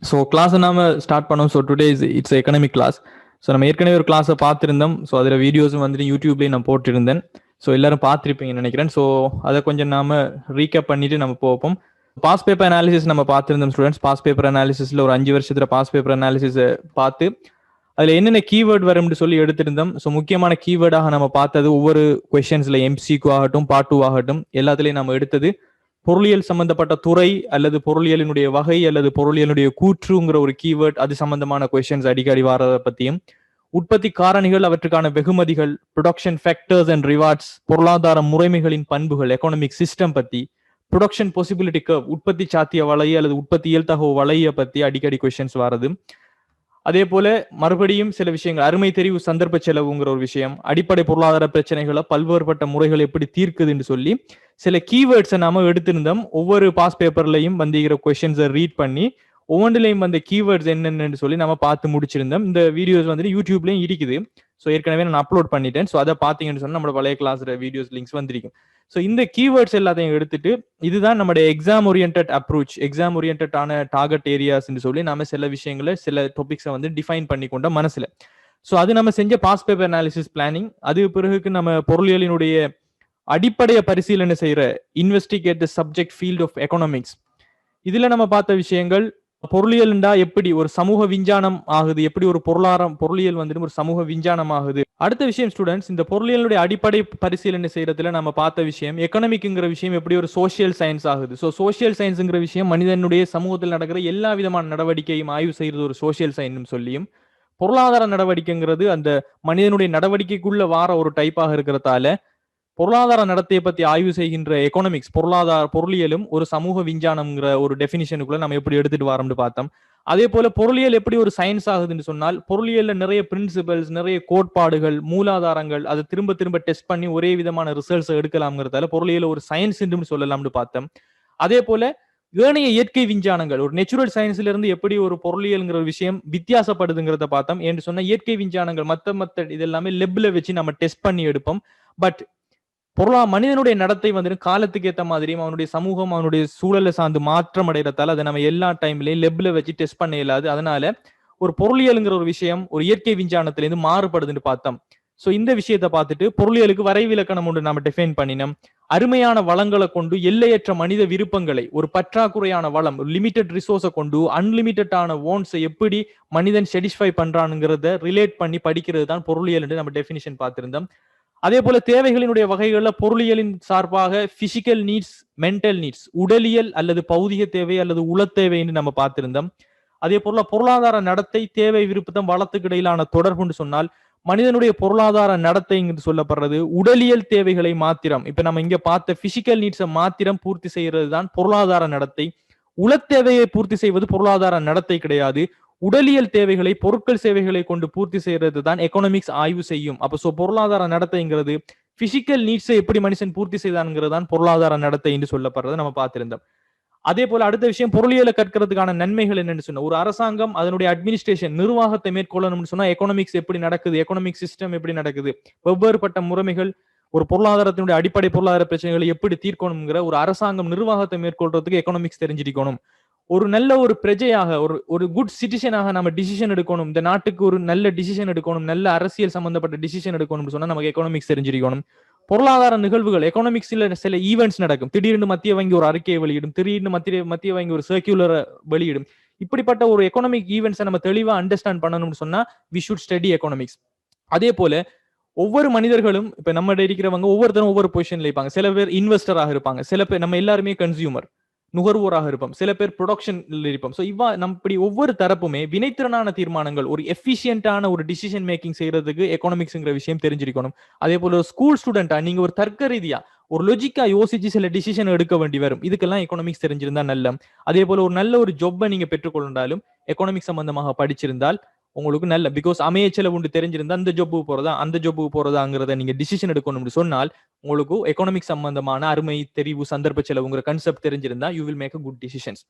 So கிளாஸை நாம start பண்ணோம். So today it's economic class. So நம்ம ஏற்கனவே ஒரு கிளாஸை பார்த்துருந்தோம். ஸோ அதில் வீடியோஸும் வந்துட்டு யூடியூப்லேயும் நான் போட்டிருந்தேன். ஸோ எல்லாரும் பார்த்துருப்பீங்கன்னு நினைக்கிறேன். ஸோ அதை கொஞ்சம் நாம ரீகேப் பண்ணிட்டு நம்ம போப்போம். பாஸ் பேப்பர் அனாலிசிஸ் நம்ம பார்த்துருந்தோம் ஸ்டூடெண்ட்ஸ். பாஸ் பேப்பர் அனாலிசிஸில் ஒரு 5 வருஷத்துல பாஸ் பேப்பர் அனாலிசிஸை பார்த்து அதில் என்னென்ன கீவேர்டு வரும்னு சொல்லி எடுத்திருந்தோம். ஸோ முக்கியமான கீவேர்டாக நம்ம பார்த்தது ஒவ்வொரு கொஸ்டின்ஸ்ல எம்சிக்யூ ஆகட்டும் பார்ட் 2 ஆகட்டும் எல்லாத்துலேயும் நம்ம எடுத்தது பொருளியல் சம்பந்தப்பட்ட துறை அல்லது பொருளியலினுடைய வகை அல்லது பொருளியலுடைய கூற்றுங்கிற ஒரு கீவேர்ட், அது சம்பந்தமான கொஸ்டின்ஸ் அடிக்கடி வாரதை பத்தியும், உற்பத்தி காரணிகள் அவற்றுக்கான வெகுமதிகள், ப்ரொடக்ஷன் ஃபேக்டர்ஸ் அண்ட் ரிவார்ட்ஸ், பொருளாதார முறைமைகளின் பண்புகள், எக்கனாமிக் சிஸ்டம் பத்தி, ப்ரொடக்ஷன் பாசிபிலிட்டி கர்வ், உற்பத்தி சாத்திய வளைய அல்லது உற்பத்தி இயல்தகவு வளைய பத்தி அடிக்கடி கொஸ்டின்ஸ் வாரது. அதே போல மறுபடியும் சில விஷயங்கள், அருமை தெரிவு சந்தர்ப்ப செலவுங்கிற ஒரு விஷயம், அடிப்படை பொருளாதார பிரச்சனைகளை பல்வேறுபட்ட முறைகள் எப்படி தீர்க்குதுன்னு சொல்லி சில கீவேர்ட்ஸை நாம எடுத்திருந்தோம். ஒவ்வொரு பாஸ் பேப்பர்லையும் வந்திருக்கிற கொஸ்டின்ஸை ரீட் பண்ணி ஒவ்வொன்றிலையும் வந்த கீவேர்ட்ஸ் என்னென்னு சொல்லி நம்ம பார்த்து முடிச்சிருந்தோம். இந்த வீடியோஸ் வந்துட்டு யூடியூப்லயும் இருக்குது. ஸோ ஏற்கனவே நான் அப்லோட் பண்ணிட்டேன். ஸோ அதை பார்த்தீங்கன்னு சொன்னா நம்மளோட பழைய கிளாஸ் வீடியோஸ் லிங்க்ஸ் வந்திருக்கும். ஸோ இந்த கீவேர்ட்ஸ் எல்லாத்தையும் எடுத்துட்டு இதுதான் நம்மளுடைய எக்ஸாம் ஓரியன்ட் அப்ரோச், எக்ஸாம் ஓரியன்டான டார்கெட் ஏரியாஸ் சொல்லி நம்ம சில விஷயங்களை சில டாபிக்ஸை வந்து டிஃபைன் பண்ணி கொண்ட மனசுல. ஸோ அது நம்ம செஞ்ச பாஸ் பேப்பர் அனாலிசிஸ் பிளானிங். அது பிறகு நம்ம பொருளியலினுடைய அடிப்படையை பரிசீலனை செய்யற investigate the subject field of economics. இதுல நம்ம பார்த்த விஷயங்கள், பொருளியல்ண்டா எப்படி ஒரு சமூக விஞ்ஞானம் ஆகுது, எப்படி ஒரு பொருளியல் வந்துட்டு ஒரு சமூக விஞ்ஞானம் ஆகுது. அடுத்த விஷயம் ஸ்டூடெண்ட்ஸ், இந்த பொருளியலுடைய அடிப்படை பரிசீலனை செய்யறதுல நம்ம பார்த்த விஷயம் எக்கனாமிக்ங்கிற விஷயம் எப்படி ஒரு சோசியல் சயின்ஸ் ஆகுது. ஸோ சோசியல் சயின்ஸ்ங்கிற விஷயம் மனிதனுடைய சமூகத்தில் நடக்கிற எல்லா விதமான நடவடிக்கையும் ஆய்வு செய்யறது ஒரு சோசியல் சயின்ஸ் சொல்லியும், பொருளாதார நடவடிக்கைங்கிறது அந்த மனிதனுடைய நடவடிக்கைக்குள்ள வார ஒரு டைப்பாக இருக்கிறதால பொருளாதார நடத்தையை பத்தி ஆய்வு செய்கின்ற எக்கனாமிக்ஸ் பொருளியலும் ஒரு சமூக விஞ்ஞானம்ங்கிற ஒரு டெபினிஷனுக்குள்ள நம்ம எப்படி எடுத்துட்டு வரோம்னு பார்த்தோம். அதே போல பொருளியல் எப்படி ஒரு சயின்ஸ் ஆகுதுன்னு சொன்னால், பொருளியல்ல நிறைய பிரின்சிபல்ஸ், நிறைய கோட்பாடுகள், மூலாதாரங்கள், அதை திரும்ப திரும்ப டெஸ்ட் பண்ணி ஒரே விதமான ரிசல்ட்ஸ் எடுக்கலாம்ங்கிறதால பொருளியல் ஒரு சயின்ஸ் என்று சொல்லலாம்னு பார்த்தோம். அதே போல ஏனைய இயற்கை விஞ்ஞானங்கள், ஒரு நேச்சுரல் சயின்ஸ்ல இருந்து எப்படி ஒரு பொருளியல்ங்கிற ஒரு விஷயம் வித்தியாசப்படுதுங்கிறத பார்த்தோம். என்று சொன்னா இயற்கை விஞ்ஞானங்கள் மத்த இதெல்லாமே லெப்ல வச்சு நம்ம டெஸ்ட் பண்ணி எடுப்போம். பட் மனிதனுடைய நடத்தை வந்துட்டு காலத்துக்கு ஏற்ற மாதிரியும் அவனுடைய சமூகம் அவனுடைய சூழலை சார்ந்து மாற்றம் அடைகிறதால அதை நம்ம எல்லா டைம்லயும் லெப்ல வச்சு டெஸ்ட் பண்ண இயலாது. அதனால ஒரு பொருளியலுங்கிற ஒரு விஷயம் ஒரு இயற்கை விஞ்ஞானத்திலிருந்து மாறுபடுதுன்னு பார்த்தோம். ஸோ இந்த விஷயத்தை பார்த்துட்டு பொருளியலுக்கு வரைவிலக்கணம் ஒன்று நம்ம டிஃபைன் பண்ணினோம். அருமையான வளங்களை கொண்டு எல்லையற்ற மனித விருப்பங்களை, ஒரு பற்றாக்குறையான வளம் லிமிடெட் ரிசோர்ஸை கொண்டு அன்லிமிட்டடான ஓன்ஸை எப்படி மனிதன் சாட்டிஸ்ஃபை பண்றானுங்கிறத ரிலேட் பண்ணி படிக்கிறது தான் பொருளியல் என்று நம்ம டெஃபினிஷன் பார்த்திருந்தோம். அதே போல தேவைகளினுடைய வகைகள்ல பொருளியலின் சார்பாக பிசிக்கல் நீட்ஸ், மென்டல் நீட்ஸ், உடலியல் அல்லது பௌதிக தேவை அல்லது உளத்தேவைன்னு நம்ம பார்த்திருந்தோம். அதே போல பொருளாதார நடத்தை, தேவை, விருப்பம், வளத்துக்கு இடையிலான தொடர்புன்னு சொன்னால் மனிதனுடைய பொருளாதார நடத்தைங்கிறது சொல்லப்படுறது உடலியல் தேவைகளை மாத்திரம், இப்ப நம்ம இங்க பார்த்த பிசிக்கல் நீட்ஸை மாத்திரம் பூர்த்தி செய்யறது தான் பொருளாதார நடத்தை. உளத்தேவையை பூர்த்தி செய்வது பொருளாதார நடத்தை கிடையாது. உடலியல் தேவைகளை பொருட்கள் சேவைகளை கொண்டு பூர்த்தி செய்யறது தான் எக்கனாமிக்ஸ் ஆய்வு செய்யும். அப்ப பொருளாதார நடத்தைங்கிறது பிசிக்கல் நீட்ஸை எப்படி மனுஷன் பூர்த்தி செய்தான்ங்கிறது தான் பொருளாதார நடத்தை என்று சொல்லப்படுறதை நம்ம பார்த்திருந்தோம். அதே போல அடுத்த விஷயம், பொருளியலை கற்கிறதுக்கான நன்மைகள் என்னன்னு சொன்னா, ஒரு அரசாங்கம் அதனுடைய அட்மினிஸ்ட்ரேஷன் நிர்வாகத்தை மேற்கொள்ளணும்னு சொன்னா எக்கனாமிக்ஸ் எப்படி நடக்குது, எக்கனாமிக் சிஸ்டம் எப்படி நடக்குது, வெவ்வேறுபட்ட முறைமைகள், ஒரு பொருளாதாரத்தினுடைய அடிப்படை பொருளாதார பிரச்சனைகளை எப்படி தீர்க்கணுங்கிற ஒரு அரசாங்கம் நிர்வாகத்தை மேற்கொள்றதுக்கு எக்கனாமிக்ஸ் தெரிஞ்சிருக்கணும். ஒரு நல்ல ஒரு பிரஜையாக, ஒரு குட் சிட்டிசனாக நம்ம டிசிஷன் எடுக்கணும், இந்த நாட்டுக்கு ஒரு நல்ல டிசிஷன் எடுக்கணும், நல்ல அரசியல் சம்பந்தப்பட்ட டிசிஷன் எடுக்கணும்னு சொன்னா நமக்கு எக்கனாமிக்ஸ் தெரிஞ்சிருக்கணும். பொருளாதார நிகழ்வுகள், எக்கனாமிக்ஸ்ல சில ஈவெண்ட்ஸ் நடக்கும். திடீர்னு மத்திய வங்கி ஒரு அறிக்கையை வெளியிடும், திடீர்னு மத்திய வங்கி ஒரு சர்க்குலரை வெளியிடும். இப்படிப்பட்ட ஒரு எக்கனாமிக் ஈவெண்ட்ஸை நம்ம தெளிவா அண்டர்ஸ்டாண்ட் பண்ணணும்னு சொன்னா வி ஷுட் ஸ்டடி எக்கனாமிக்ஸ். அதே போல ஒவ்வொரு மனிதர்களும், இப்ப நம்ம இருக்கிறவங்க ஒவ்வொருத்தரும் ஒவ்வொரு பொசிஷன்ல இருப்பாங்க. சில பேர் இன்வெஸ்டராக இருப்பாங்க, சில பேர் நம்ம எல்லாருமே கன்சியூமர் நுகர்வோராக இருப்போம், சில பேர் ப்ரொடக்ஷன்ல இருப்போம். ஸோ நம்ம இப்படி ஒவ்வொரு தரப்புமே வினைத்திறனான தீர்மானங்கள், ஒரு எஃபிஷியன்டான ஒரு டிசிஷன் மேக்கிங் செய்யறதுக்கு எக்கனாமிக்ஸ்ங்கிற விஷயம் தெரிஞ்சிருக்கணும். அதே போல ஒரு ஸ்கூல் ஸ்டூடெண்டா நீங்க ஒரு தர்க்க ரீதியா ஒரு லொஜிக்கா யோசிச்சு சில டிசிஷன் எடுக்க வேண்டி வரும். இதுக்கெல்லாம் எக்கனாமிக்ஸ் தெரிஞ்சிருந்தா நல்ல. அதே போல ஒரு நல்ல ஒரு ஜொப்பை நீங்க பெற்றுக்கொண்டாலும் எக்கனாமிக்ஸ் சம்பந்தமாக படிச்சிருந்தால் உங்களுக்கு நல்ல, பிகாஸ் அமையச்சல உண்டு தெரிஞ்சிருந்தா அந்த ஜொப்புக்கு போறதா அந்த ஜொப்புக்கு போறதாங்கிறத நீங்க டிசிஷன் எடுக்கணும்னு சொன்னால் உங்களுக்கு எக்கனாமிக் சம்பந்தமான அருமை தெரிவு சந்தர்ப்ப செலவுங்கிற கான்செப்ட் தெரிஞ்சிருந்தா you will make a good decisions.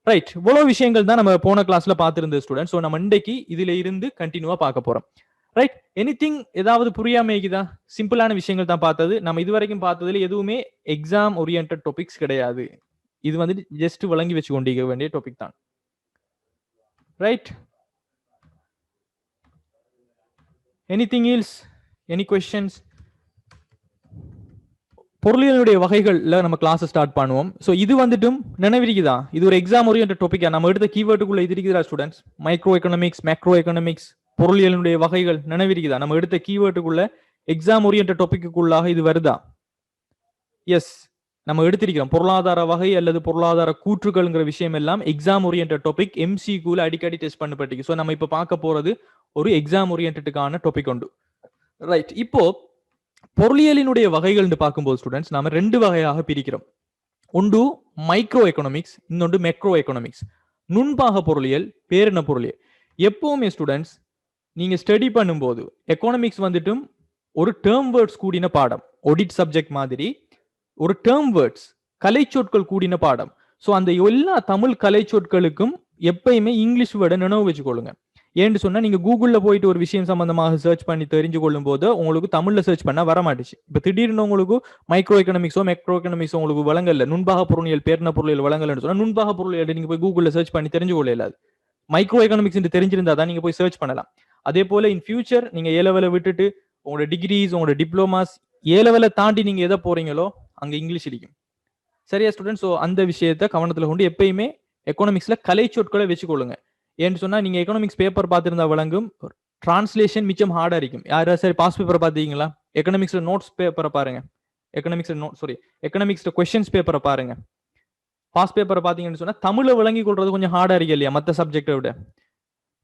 Right, இவ்வளவு விஷயங்கள் தான் நம்ம போன கிளாஸ்ல பார்த்திருந்த ஸ்டூடெண்ட். ஸோ நம்ம இன்றைக்கு இதுல இருந்து கண்டினியூவா பார்க்க போறோம். ரைட், எனிதிங் ஏதாவது புரியாம இருக்குதா? சிம்பிளான விஷயங்கள் தான் பார்த்தது. நம்ம இதுவரைக்கும் பார்த்ததுல எதுவுமே எக்ஸாம் ஓரியன்ட் டாபிக்ஸ் கிடையாது. இது வந்துட்டு ஜஸ்ட் விளங்கி வச்சு கொண்டிருக்க வேண்டிய டாபிக் தான். Right? Anything else? Any questions? பொருளியலுடைய வகைகள்ல நம்ம கிளாஸ் ஸ்டார்ட் பண்ணுவோம். ஸோ இது வந்துட்டும் நினைவிருக்குதா? இது ஒரு எக்ஸாம் ஓரியன்ட் டாபிக்கா? நம்ம எடுத்த கீவேர்டுக்குள்ள இது இருக்குதா students? Micro economics, macro economics, பொருளியலுடைய வகைகள் நினைவிருக்குதா? நம்ம எடுத்த கீவேர்டுக்குள்ள எக்ஸாம் ஓரியன்ட் டாபிக்குள்ளாக இது வருதா? எஸ், நம்ம எடுத்திருக்கிறோம். பொருளாதார வகை அல்லது பொருளாதார கூற்றுகள்ங்கிற விஷயம் எல்லாம் எக்ஸாம் ஓரியன்ட் டாபிக், எம்சிக்யூல அடிக்கடி டெஸ்ட் பண்ணப்பட்டிருக்கு. ஸோ நம்ம இப்ப பார்க்க போறது ஒரு எக்ஸாம் ஓரியன்டுக்கான டாபிக் உண்டு. ரைட், இப்போ பொருளியலினுடைய வகைகள் பார்க்கும்போது ஸ்டூடெண்ட்ஸ் நாம ரெண்டு வகையாக பிரிக்கிறோம். ஒன்று மைக்ரோ எக்கனாமிக்ஸ், இன்னொன்று மேக்ரோ எக்கனாமிக்ஸ். நுண்பாக பொருளியல், பேரின பொருளியல். எப்பவுமே ஸ்டூடெண்ட்ஸ் நீங்க ஸ்டடி பண்ணும்போது எக்கனாமிக்ஸ் வந்துட்டும் ஒரு டேர்ம் வேர்ட்ஸ் கூடின பாடம், ஆடிட் சப்ஜெக்ட் மாதிரி ஒரு டேர்ம் வேர்ட்ஸ் கலைச்சொற்கள் கூடின பாடம். ஸோ அந்த எல்லா தமிழ் கலைச்சொற்களுக்கும் எப்பயுமே இங்கிலீஷ் வேர்டை நினைவு வச்சுக்கொள்ளுங்க. ஏன்னு சொன்னா நீங்க கூகுள்ல போயிட்டு ஒரு விஷயம் சம்பந்தமாக சர்ச் பண்ணி தெரிஞ்சு கொள்ளும் போது உங்களுக்கு தமிழ்ல சர்ச் பண்ண வர மாட்டுச்சு. இப்ப திடீர்னு உங்களுக்கு மைக்ரோ எக்கனாமிக்ஸோ மேக்ரோ எக்கனாமிக்ஸோ உங்களுக்கு வழங்கல, நுண்பாக பொருளியல், பேரின பொருளியல் வழங்கலன்னு சொன்னா நுண்பாக பொருளியல் நீங்க போய் கூகுள்ல சர்ச் பண்ணி தெரிஞ்சு கொள்ளலாது. மைக்ரோ எக்கனாமிக்ஸ் தெரிஞ்சிருந்தா தான் நீங்க போய் சர்ச் பண்ணலாம். அதே போல இன் ஃபியூச்சர் நீங்க ஏ லெவலை விட்டுட்டு உங்களோட டிகிரிஸ், உங்களோட டிப்ளமாஸ், ஏ லெவலை தாண்டி நீங்க எதை போறீங்களோ அங்க இங்கிலீஷ் இருக்கும். சரியா ஸ்டூடெண்ட்? ஸோ அந்த விஷயத்த கவனத்துல கொண்டு எப்பயுமே எக்கனாமிக்ஸ்ல கலை சொற்களை வச்சுக்கொள்ளுங்க. ஏன்னு சொன்னா நீங்க எக்கனாமிக்ஸ் பேப்பர் பார்த்திருந்தா வழங்கும் டிரான்ஸ்லேஷன் மிச்சம் ஹார்டா இருக்கும். யாரா சரி பாஸ் பேப்பர் பாத்தீங்களா? எக்கனாமிக்ஸ்ல நோட்ஸ் பேப்பரை பாருங்க, எக்கனாமிக்ஸ்ல கொஸ்டின்ஸ் பேப்பரை பாருங்க. பாஸ் பேப்பரை பாத்தீங்கன்னு சொன்னா தமிழை விளங்கி கொள்றது கொஞ்சம் ஹார்டா இருக்கு இல்லையா? மற்ற சப்ஜெக்டை விட,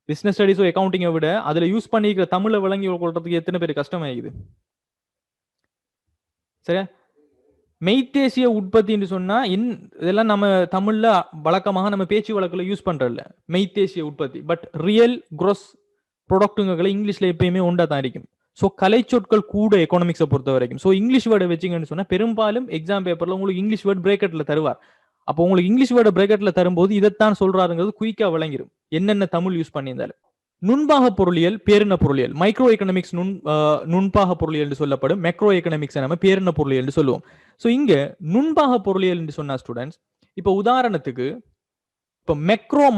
பிசினஸ் ஸ்டடிஸோ அக்கௌண்டிங்கை விட அதுல யூஸ் பண்ணிக்கிற தமிழை விளங்கி கொள்றதுக்கு எத்தனை பேர் கஷ்டமாயிருக்குது? சரியா? மெய்த்தேசிய உற்பத்தின்னு சொன்னா இதெல்லாம் நம்ம தமிழ்ல வழக்கமாக நம்ம பேச்சு வழக்குல யூஸ் பண்றதில்ல மெய்த்தேசிய உற்பத்தி. பட் ரியல் குரோஸ் ப்ராடக்ட்டுங்களை இங்கிலீஷ்ல எப்பயுமே உண்டா தான் இருக்கும். ஸோ கலைச்சொற்கள் கூட எக்கனாமிக்ஸை பொறுத்த வரைக்கும். ஸோ இங்கிலீஷ் வேர்டை வச்சிங்கன்னு சொன்னா பெரும்பாலும் எக்ஸாம் பேப்பர்ல உங்களுக்கு இங்கிலீஷ் வேர்டு பிரேக்கெட்ல தருவார். அப்போ உங்களுக்கு இங்கிலீஷ் வேர்டு பிரேக்கெட்ல தரும்போது இதைத்தான் சொல்றாருங்கிறது குயிக்கா விளங்கிடும், என்னென்ன தமிழ் யூஸ் பண்ணியிருந்தாலும். நுண்பாக பொருளியல், பேரின பொருளியல். மைக்ரோ எக்கனாமிக்ஸ் நுண்பாக பொருளியல் என்று சொல்லப்படும். மேக்ரோ எக்கனாமிக்ஸ் நம்ம பேரின பொருளியல் என்று சொல்லுவோம். ஸோ இங்க நுண்பாக பொருளியல் என்று சொன்னா ஸ்டூடெண்ட்ஸ், இப்போ உதாரணத்துக்கு இப்போ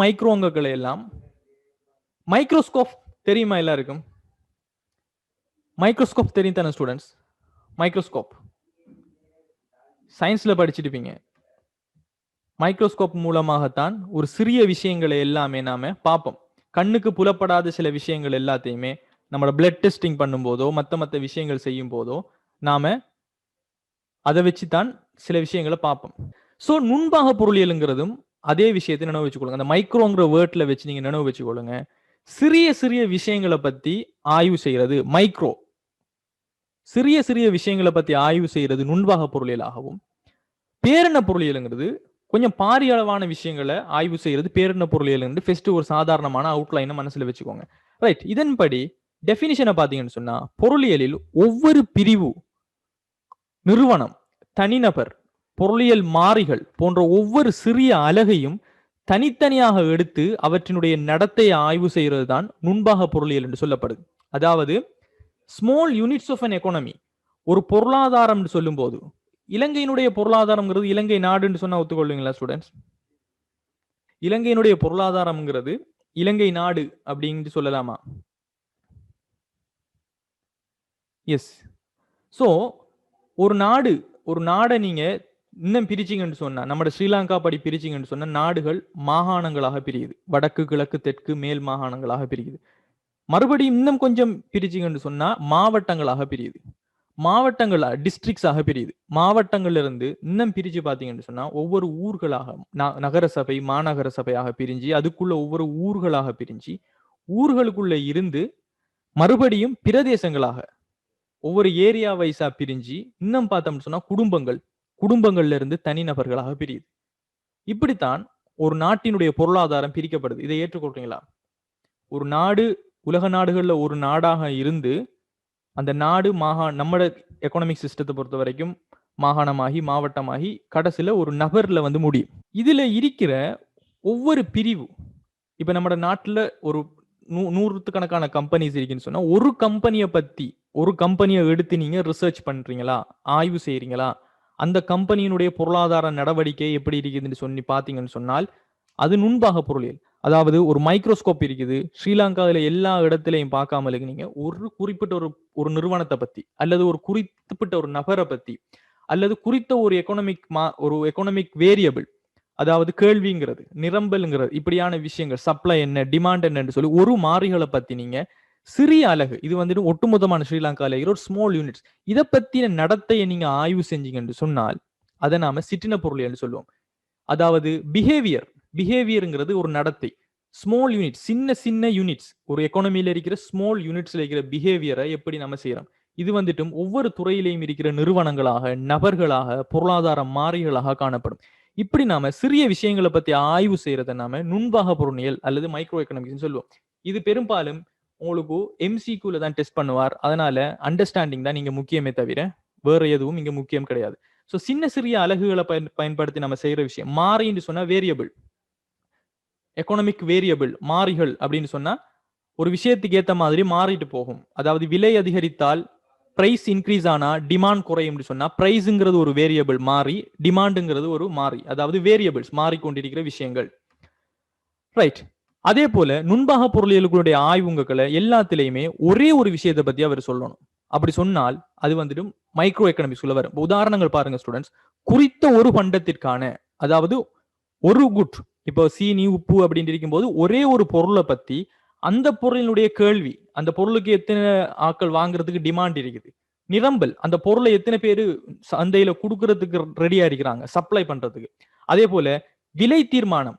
மைக்ரோங்களை எல்லாம் மைக்ரோஸ்கோப் தெரியுமா? எல்லாருக்கும் மைக்ரோஸ்கோப் தெரியும் தானே ஸ்டூடெண்ட்ஸ்? மைக்ரோஸ்கோப் சயின்ஸ்ல படிச்சிருப்பீங்க. மைக்ரோஸ்கோப் மூலமாகத்தான் ஒரு சிறிய விஷயங்களை எல்லாமே நாம பார்ப்போம். கண்ணுக்கு புலப்படாத சில விஷயங்கள் எல்லாத்தையுமே நம்மளோட பிளட் டெஸ்டிங் பண்ணும் போதோ மற்ற விஷயங்கள் செய்யும் போதோ நாம அதை வச்சுதான் சில விஷயங்களை பார்ப்போம். ஸோ நுண்பாக பொருளியலுங்கிறதும் அதே விஷயத்தை நினைவு வச்சுக்கொள்ளுங்க. அந்த மைக்ரோங்கிற வேர்ட்ல வச்சு நீங்க நினைவு வச்சுக்கொள்ளுங்க. சிறிய சிறிய விஷயங்களை பத்தி ஆய்வு செய்யறது மைக்ரோ, சிறிய சிறிய விஷயங்களை பத்தி ஆய்வு செய்யறது நுண்பாக பொருளியலாகவும், பேரின பொருளியலுங்கிறது கொஞ்சம் பாரிய அளவான விஷயங்களை ஆய்வு செய்யறது பேரின பொருளியல் என்று ஃபர்ஸ்ட் ஒரு சாதாரணமான அவுட்லைனை மனசுல வச்சுக்கோங்க. ரைட், இதன்படி டெபினிஷனை பாத்தீங்கன்னு சொன்னா பொருளியலில் ஒவ்வொரு பிரிவு, நிறுவனம், தனிநபர், பொருளியல் மாறிகள் போன்ற ஒவ்வொரு சிறிய அலகையும் தனித்தனியாக எடுத்து அவற்றினுடைய நடத்தையை ஆய்வு செய்யறது தான் நுண்பாக பொருளியல் என்று சொல்லப்படுது. அதாவது small units of an economy. ஒரு பொருளாதாரம் சொல்லும் போது இலங்கையினுடைய பொருளாதாரம்ங்கிறது இலங்கை நாடுன்னு சொன்னா ஒத்துக்கொள்வீங்களா ஸ்டூடெண்ட்ஸ்? இலங்கையினுடைய பொருளாதாரம்ங்கிறது இலங்கை நாடு அப்படின்னு சொல்லலாமா? எஸ். ஸோ ஒரு நாடை நீங்க இன்னும் பிரிச்சிங்கன்னு சொன்னா, நம்ம ஸ்ரீலங்கா படி பிரிச்சிங்கன்னு சொன்னா நாடுகள் மாகாணங்களாக பிரியுது. வடக்கு, கிழக்கு, தெற்கு, மேல் மாகாணங்களாக பிரியுது. மறுபடியும் இன்னும் கொஞ்சம் பிரிச்சிங்கன்னு சொன்னா மாவட்டங்களாக பிரியுது. மாவட்டங்கள் டிஸ்ட்ரிக்ட்ஸாக பிரியுது. மாவட்டங்கள்ல இருந்து இன்னும் பிரிச்சு பாத்தீங்கன்னு சொன்னா ஒவ்வொரு ஊர்களாக, நகர சபை, மாநகர சபையாக பிரிஞ்சு அதுக்குள்ள ஒவ்வொரு ஊர்களாக பிரிஞ்சு ஊர்களுக்குள்ள இருந்து மறுபடியும் பிரதேசங்களாக ஒவ்வொரு ஏரியா வைஸா பிரிஞ்சு இன்னும் பார்த்தோம்னு சொன்னா குடும்பங்கள்ல இருந்து தனிநபர்களாக பிரியுது. இப்படித்தான் ஒரு நாட்டினுடைய பொருளாதாரம் பிரிக்கப்படுது. இதை ஏற்றுக்கொள்றீங்களா? ஒரு நாடு உலக நாடுகள்ல ஒரு நாடாக இருந்து அந்த நாடு நம்மளோட எக்கனாமிக் சிஸ்டத்தை பொறுத்த வரைக்கும் மாகாணமாகி மாவட்டமாகி கடைசியில ஒரு நகர்ல வந்து முடியும். இதுல இருக்கிற ஒவ்வொரு பிரிவு, இப்ப நம்ம நாட்டுல ஒரு 100 கம்பெனிஸ் இருக்குன்னு சொன்னா ஒரு கம்பெனியை எடுத்து நீங்க ரிசர்ச் பண்றீங்களா, ஆய்வு செய்யறீங்களா, அந்த கம்பெனியினுடைய பொருளாதார நடவடிக்கை எப்படி இருக்குதுன்னு சொல்லி பாத்தீங்கன்னு சொன்னால் அது நுண்பாக பொருளியல். அதாவது ஒரு மைக்ரோஸ்கோப் இருக்குது. ஸ்ரீலங்காவில எல்லா இடத்திலையும் பார்க்காம இருக்கீங்க. ஒரு குறிப்பிட்ட ஒரு நிறுவனத்தை பத்தி அல்லது ஒரு குறிப்பிட்ட ஒரு நபரை பத்தி அல்லது குறித்த ஒரு எக்கனாமிக் வேரியபிள், அதாவது கேள்விங்கிறது, நிரம்பல்ங்கிறது, இப்படியான விஷயங்கள், சப்ளை என்ன, டிமாண்ட் என்னன்னு சொல்லி ஒரு மாறிகளை பத்தி நீங்க சிறிய அலகு, இது வந்துட்டு ஒட்டுமொத்தமான ஸ்ரீலங்கால ஒரு ஸ்மால் யூனிட்ஸ், இதை பத்தின நடத்தையை நீங்க ஆய்வு செஞ்சீங்கன்னு சொன்னால் அதை நாம சிற்றின பொருள் சொல்லுவோம். அதாவது பிஹேவியர்ங்கிறது ஒரு நடத்தை. ஸ்மால் யூனிட், சின்ன சின்ன யூனிட்ஸ், ஒரு எக்கானமியில இருக்கிற ஸ்மால் யூனிட்ஸ்ல இருக்கிற பிஹேவியரை எப்படி நம்ம செய்யறோம், இது வந்துட்டும் ஒவ்வொரு துறையிலையும் இருக்கிற நிறுவனங்களாக, நபர்களாக, பொருளாதார மாறிகளாக காணப்படும். இப்படி நாம சிறிய விஷயங்களை பத்தி ஆய்வு செய்யறதை நாம நுண்பாக பொருளியல் அல்லது மைக்ரோ எக்கனாமிக்ஸ் சொல்லுவோம். இது பெரும்பாலும் உங்களுக்கு எம்சிக்யூல தான் டெஸ்ட் பண்ணுவார். அதனால அண்டர்ஸ்டாண்டிங் தான் நீங்க முக்கியமே தவிர வேற எதுவும் இங்க முக்கியம் கிடையாது. ஸோ சின்ன சிறிய அலகுகளை பயன்படுத்தி நம்ம செய்யற விஷயம். மாறின்னு சொன்னா வேரியபிள், எக்கனாமிக் வேரியபிள், மாறிகள் அப்படின்னு சொன்னா ஒரு விஷயத்துக்கு ஏத்த மாதிரி மாறிட்டு போகும். அதாவது விலை அதிகரித்தால் பிரைஸ் இன்க்ரீஸ் ஆனா டிமாண்ட் குறையும் சொன்னா பிரைஸ்ங்கிறது ஒரு வேரியபிள் மாறி, டிமாண்டுங்கிறது ஒரு மாறி, அதாவது வேரியபிள்ஸ் மாறிக்கொண்டிருக்கிற விஷயங்கள். ரைட். அதே போல நுண்பாக பொருளியலுடைய ஆய்வுங்களை எல்லாத்திலையுமே ஒரே ஒரு விஷயத்தை பத்தி அவர் சொல்லணும். அப்படி சொன்னால் அது வந்துட்டு மைக்ரோ எக்கனாமிக்ஸ்குள்ள வரும். உதாரணங்கள் பாருங்க ஸ்டூடெண்ட்ஸ். குறித்த ஒரு பண்டத்திற்கான, அதாவது ஒரு குட், இப்போ சீனி, உப்பு அப்படின்னு இருக்கும்போது ஒரே ஒரு பொருளை பத்தி, அந்த பொருளினுடைய கேள்வி, அந்த பொருளுக்கு எத்தனை ஆட்கள் வாங்குறதுக்கு டிமாண்ட் இருக்குது, நிரம்பல், அந்த பொருளை எத்தனை பேரு சந்தையில கொடுக்கறதுக்கு ரெடியா இருக்கிறாங்க சப்ளை பண்றதுக்கு. அதே போல விலை தீர்மானம்,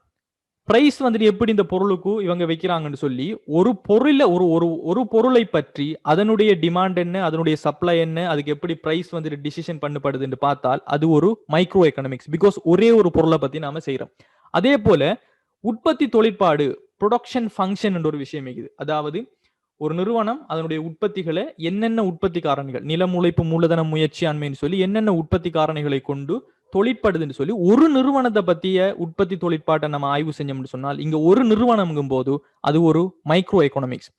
பிரைஸ் வந்துட்டு எப்படி இந்த பொருளுக்கு இவங்க வைக்கிறாங்கன்னு சொல்லி ஒரு பொருளை ஒரு பொருளை பற்றி அதனுடைய டிமாண்ட் என்ன, அதனுடைய சப்ளை என்ன, அதுக்கு எப்படி பிரைஸ் வந்துட்டு டிசிஷன் பண்ணப்படுதுன்னு பார்த்தால் அது ஒரு மைக்ரோ எக்கனாமிக்ஸ். பிகாஸ் ஒரே ஒரு பொருளை பத்தி நாம செய்யறோம். அதே போல உற்பத்தி தொழிற்பாடு, ப்ரொடக்ஷன் ஃபங்க்ஷன் என்ற ஒரு விஷயம் இருக்குது. அதாவது ஒரு நிறுவனம் அதனுடைய உற்பத்திகளை என்னென்ன உற்பத்தி காரணிகள், நிலம், உழைப்பு, மூலதன, முயற்சி, அண்மைன்னு சொல்லி என்னென்ன உற்பத்தி காரணிகளை கொண்டு தொழிற்படுதுன்னு சொல்லி ஒரு நிறுவனத்தை பத்திய உற்பத்தி தொழிற்பாட்டை நம்ம ஆய்வு செஞ்சோம்னு சொன்னால் இங்க ஒரு நிறுவனம்ங்கும் போது அது ஒரு மைக்ரோ எக்கனாமிக்ஸ்.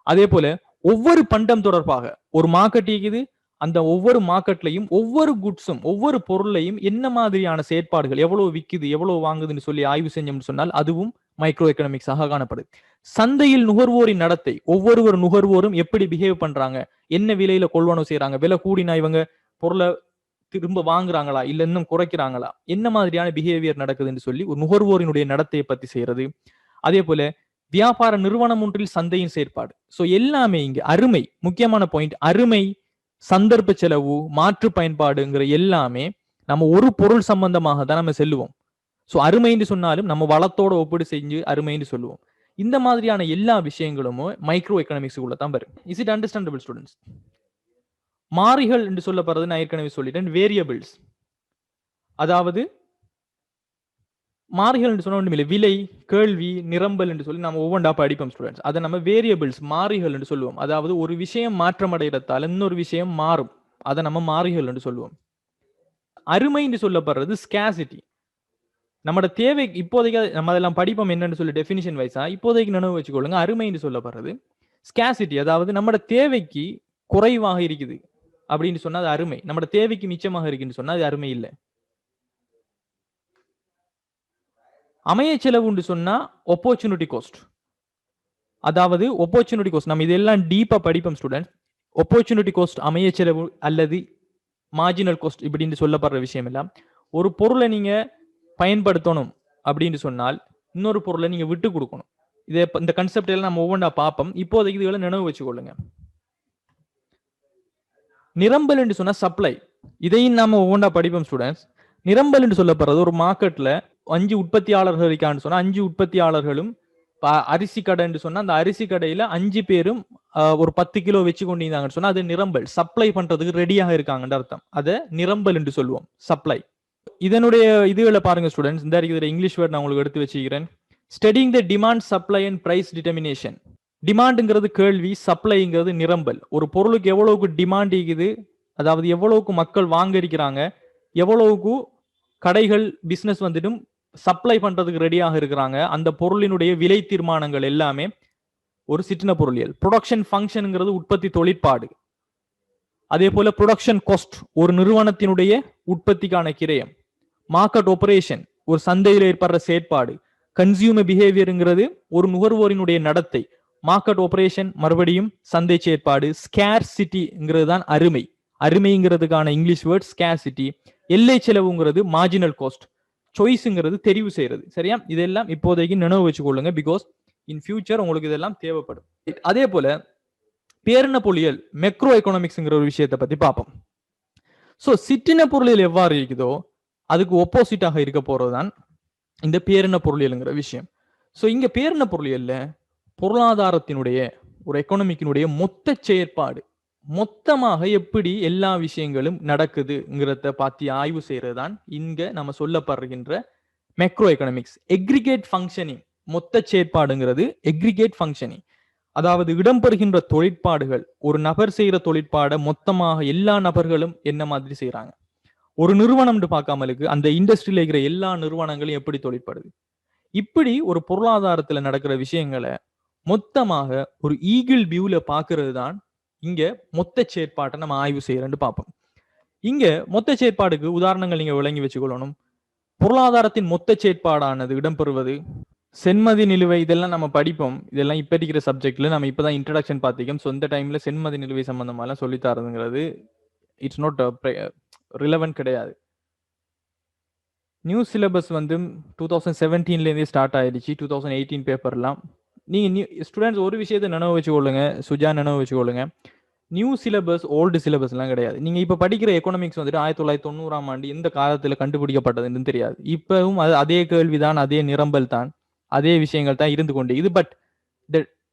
அதே போல ஒவ்வொரு பண்டம் தொடர்பாக ஒரு மார்க்கெட் இருக்குது. அந்த ஒவ்வொரு மார்க்கெட்லையும் ஒவ்வொரு குட்ஸும் ஒவ்வொரு பொருளையும் என்ன மாதிரியான செயற்பாடுகள், எவ்வளவு விக்குது, எவ்வளவு வாங்குதுன்னு சொல்லி ஆய்வு செஞ்சோம்னு சொன்னால் அதுவும் மைக்ரோ எக்கனாமிக்ஸாக காணப்படுது. சந்தையில் நுகர்வோரின் நடத்தை, ஒவ்வொரு நுகர்வோரும் எப்படி பிஹேவ் பண்றாங்க, என்ன விலையில கொள்வனவு செய்யறாங்க, விலை கூடினா இவங்க பொருளை திரும்ப வாங்குறாங்களா இல்ல இன்னும் குறைக்கிறாங்களா, என்ன மாதிரியான பிஹேவியர் நடக்குதுன்னு சொல்லி ஒரு நுகர்வோரினுடைய நடத்தையை பத்தி செய்யறது. அதே போல வியாபார நிறுவனம் ஒன்றில் சந்தையின் செயற்பாடு. சோ எல்லாமே இங்க அருமை, முக்கியமான பாயிண்ட், அருமை, சந்தர்ப்ப செலவு, மாற்று பயன்பாடுங்கிற எல்லாமே நம்ம ஒரு பொருள் சம்பந்தமாக தான் நம்ம செல்லுவோம். சோ அருமைன்னு சொன்னாலும் நம்ம வளத்தோட ஒப்பீடு செஞ்சு அருமைன்னு சொல்லுவோம். இந்த மாதிரியான எல்லா விஷயங்களும் மைக்ரோ எக்கனாமிக்ஸ் உள்ள தான் வரும். Is it understandable students? மாறிகள் என்று சொல்லப்படுறது நான் ஏற்கனவே சொல்லிட்டேன், வேரியபிள்ஸ். அதாவது மாறிகள் என்று சொன்ன ஒன்றுமில்லை, விலை, கேள்வி, நிரம்பல் என்று சொல்லி நம்ம ஒவ்வொன்றா படிப்போம் ஸ்டூடெண்ட்ஸ். அதை நம்ம வேரியபிள்ஸ், மாறிகள் என்று சொல்லுவோம். அதாவது ஒரு விஷயம் மாற்றம் அடைகிறதால இன்னொரு விஷயம் மாறும், அதை நம்ம மாறிகள் என்று சொல்லுவோம். அருமை என்று சொல்லப்படுறது ஸ்கேசிட்டி. நம்மளோட தேவை இப்போதைக்கு நம்ம அதெல்லாம் படிப்போம் என்னன்னு சொல்லி டெஃபினிஷன் வைஸா இப்போதைக்கு நினைவு வச்சுக்கொள்ளுங்க. அருமை என்று சொல்லப்படுறது ஸ்கேசிட்டி, அதாவது நம்மளோட தேவைக்கு குறைவாக இருக்குது அப்படின்னு சொன்னா அது அருமை. நம்மளோட தேவைக்கு மிச்சமாக இருக்குன்னு சொன்னா அது அருமை இல்லை. அமைய செலவுன்னு சொன்னா ஆப்பர்ச்சுனிட்டி காஸ்ட். அதாவது ஆப்பர்ச்சுனிட்டி காஸ்ட் நம்ம இதெல்லாம் டீப்பா படிப்போம் ஸ்டூடெண்ட். ஆப்பர்ச்சுனிட்டி காஸ்ட், அமைய செலவு அல்லது மார்ஜினல் காஸ்ட் இப்படின்னு சொல்லப்படுற விஷயம் எல்லாம், ஒரு பொருளை நீங்க பயன்படுத்தணும் அப்படின்னு சொன்னால் இன்னொரு பொருளை நீங்க விட்டு கொடுக்கணும். இதை இந்த கன்செப்ட் எல்லாம் நம்ம ஒவ்வொன்றா பார்ப்போம். இப்போதைக்கு இதுகளை நினைவு வச்சுக்கொள்ளுங்க. நிரம்பல் என்று சொன்னா சப்ளை, இதையும் நாம ஒவ்வொன்றா படிப்போம் ஸ்டூடெண்ட்ஸ். நிரம்பல் என்று சொல்லப்படுறது ஒரு மார்க்கெட்ல 5 உற்பத்தியாளர்கள் இருக்கான்னு சொன்னா 5 உற்பத்தியாளர்களும், அரிசி கடை என்று சொன்னா அந்த அரிசி கடையில 5 பேரும் ஒரு 10 கிலோ வச்சு கொண்டிருந்தாங்கன்னு சொன்னா அது நிரம்பல், சப்ளை பண்றதுக்கு ரெடியாக இருக்காங்கன்னு அர்த்தம். அதை நிரம்பல் என்று சொல்லுவோம், சப்ளை. இதனுடைய இதுகளை பாருங்க ஸ்டூடெண்ட்ஸ், இந்த இருக்கிற இங்கிலீஷ் வேர்ட் நான் உங்களுக்கு எடுத்து வச்சுக்கிறேன். Studying the demand, supply and price determination. டிமாண்டுங்கிறது கேள்வி, சப்ளைங்கிறது நிரம்பல். ஒரு பொருளுக்கு எவ்வளவுக்கு டிமாண்ட் இருக்குது, அதாவது எவ்வளவுக்கு மக்கள் வாங்க இருக்கிறாங்க, எவ்வளவுக்கு கடைகள் பிசினஸ் வந்துட்டும் சப்ளை பண்றதுக்கு ரெடியாக இருக்கிறாங்க, அந்த பொருளினுடைய விலை தீர்மானங்கள் எல்லாமே ஒரு சிற்றின பொருளியல். ப்ரொடக்ஷன் ஃபங்க்ஷனுங்கிறது உற்பத்தி தொழிற்பாடு. அதே போல ப்ரொடக்ஷன் காஸ்ட் ஒரு நிறுவனத்தினுடைய உற்பத்திக்கான கிரயம். மார்க்கெட் ஆபரேஷன் ஒரு சந்தையில் ஏற்படுற செயற்பாடு. கன்சியூமர் பிஹேவியருங்கிறது ஒரு நுகர்வோரினுடைய நடத்தை. மார்க்கெட் ஆபரேஷன் மறுபடியும் சந்தை செயற்பாடு. ஸ்கேர்சிட்டிங்கிறது தான் அருமை. அருமைங்கிறதுக்கான இங்கிலீஷ் வேர்ட் ஸ்கேர்சிட்டி. எல்லை செலவுங்கிறது மார்ஜினல் காஸ்ட். சாய்ஸ்ங்கிறது தெரிவு செய்யறது. சரியா? இதெல்லாம் இப்போதைக்கு நினைவு வச்சுக்கொள்ளுங்க. பிகாஸ் இன் ஃபியூச்சர் உங்களுக்கு இதெல்லாம் தேவைப்படும். அதே போல பேரின பொருளியல் மெக்ரோ எக்கனாமிக்ஸ்ங்கிற ஒரு விஷயத்தை பத்தி பார்ப்போம். ஸோ சிற்றின பொருளியல் எவ்வாறு இருக்குதோ அதுக்கு ஒப்போசிட்டாக இருக்க போறதுதான் இந்த பேரின பொருளியல்ங்கிற விஷயம். ஸோ இங்க பேரின பொருளியல்ல பொருளாதாரத்தினுடைய ஒரு எக்கனாமிக்கினுடைய மொத்த செயற்பாடு, மொத்தமாக எப்படி எல்லா விஷயங்களும் நடக்குதுங்கிறத பத்தி ஆய்வு செய்யறது தான் இங்க நம்ம சொல்லப்படுகின்ற மெக்ரோ எக்கனாமிக்ஸ். எக்ரிகேட் ஃபங்க்ஷனிங், மொத்த செயற்பாடுங்கிறது எக்ரிகேட் ஃபங்க்ஷனிங். அதாவது இடம்பெறுகின்ற தொழிற்பாடுகள், ஒரு நபர் செய்யற தொழிற்பாடை மொத்தமாக எல்லா நபர்களும் என்ன மாதிரி செய்யறாங்க. ஒரு நிறுவனம்னு பார்க்காமலுக்கு அந்த இண்டஸ்ட்ரியில இருக்கிற எல்லா நிறுவனங்களும் எப்படி தொழிற்படுது. இப்படி ஒரு பொருளாதாரத்துல நடக்கிற விஷயங்களை மொத்தமாக ஒரு ஈகிள் வியூல பாக்குறது தான் இங்க மொத்த செயற்பாட்டை நம்ம ஆய்வு செய்யறேன்னு பார்ப்போம். இங்க மொத்த செயற்பாடுக்கு உதாரணங்கள் நீங்க விளங்கி வச்சுக்கொள்ளணும். பொருளாதாரத்தின் மொத்த செயற்பாடானது இடம்பெறுவது சென்மதி நிலுவை. இதெல்லாம் நம்ம படிப்போம். இதெல்லாம் இப்ப இருக்கிற சப்ஜெக்ட்ல நம்ம இப்பதான் இன்ட்ரடக்ஷன் பார்த்திக்கோம். சொந்த டைம்ல சென்மதி நிலுவை சம்பந்தமாலாம் சொல்லித்தரதுங்கிறது இட்ஸ் நாட் ரிலவென்ட் கிடையாது. நியூ சிலபஸ் வந்து 2017 ஸ்டார்ட் ஆயிடுச்சு. 2018 பேப்பர்லாம். நீங்க ஸ்டூடெண்ட்ஸ் ஒரு விஷயத்தை நினைவு வச்சுக்கொள்ளுங்க, சுஜா நினைவு வச்சுக்கொள்ளுங்க. நியூ சிலபஸ் ஓல்டு சிலபஸ்லாம் கிடையாது. நீங்க இப்ப படிக்கிற எக்கனாமிக்ஸ் வந்துட்டு 1990 எந்த காலத்துல கண்டுபிடிக்கப்பட்டதுன்னு தெரியாது. இப்பவும் அதே கேள்விதான், அதே நிரம்பல் தான், அதே விஷயங்கள் தான் இருந்து கொண்டு இது. பட்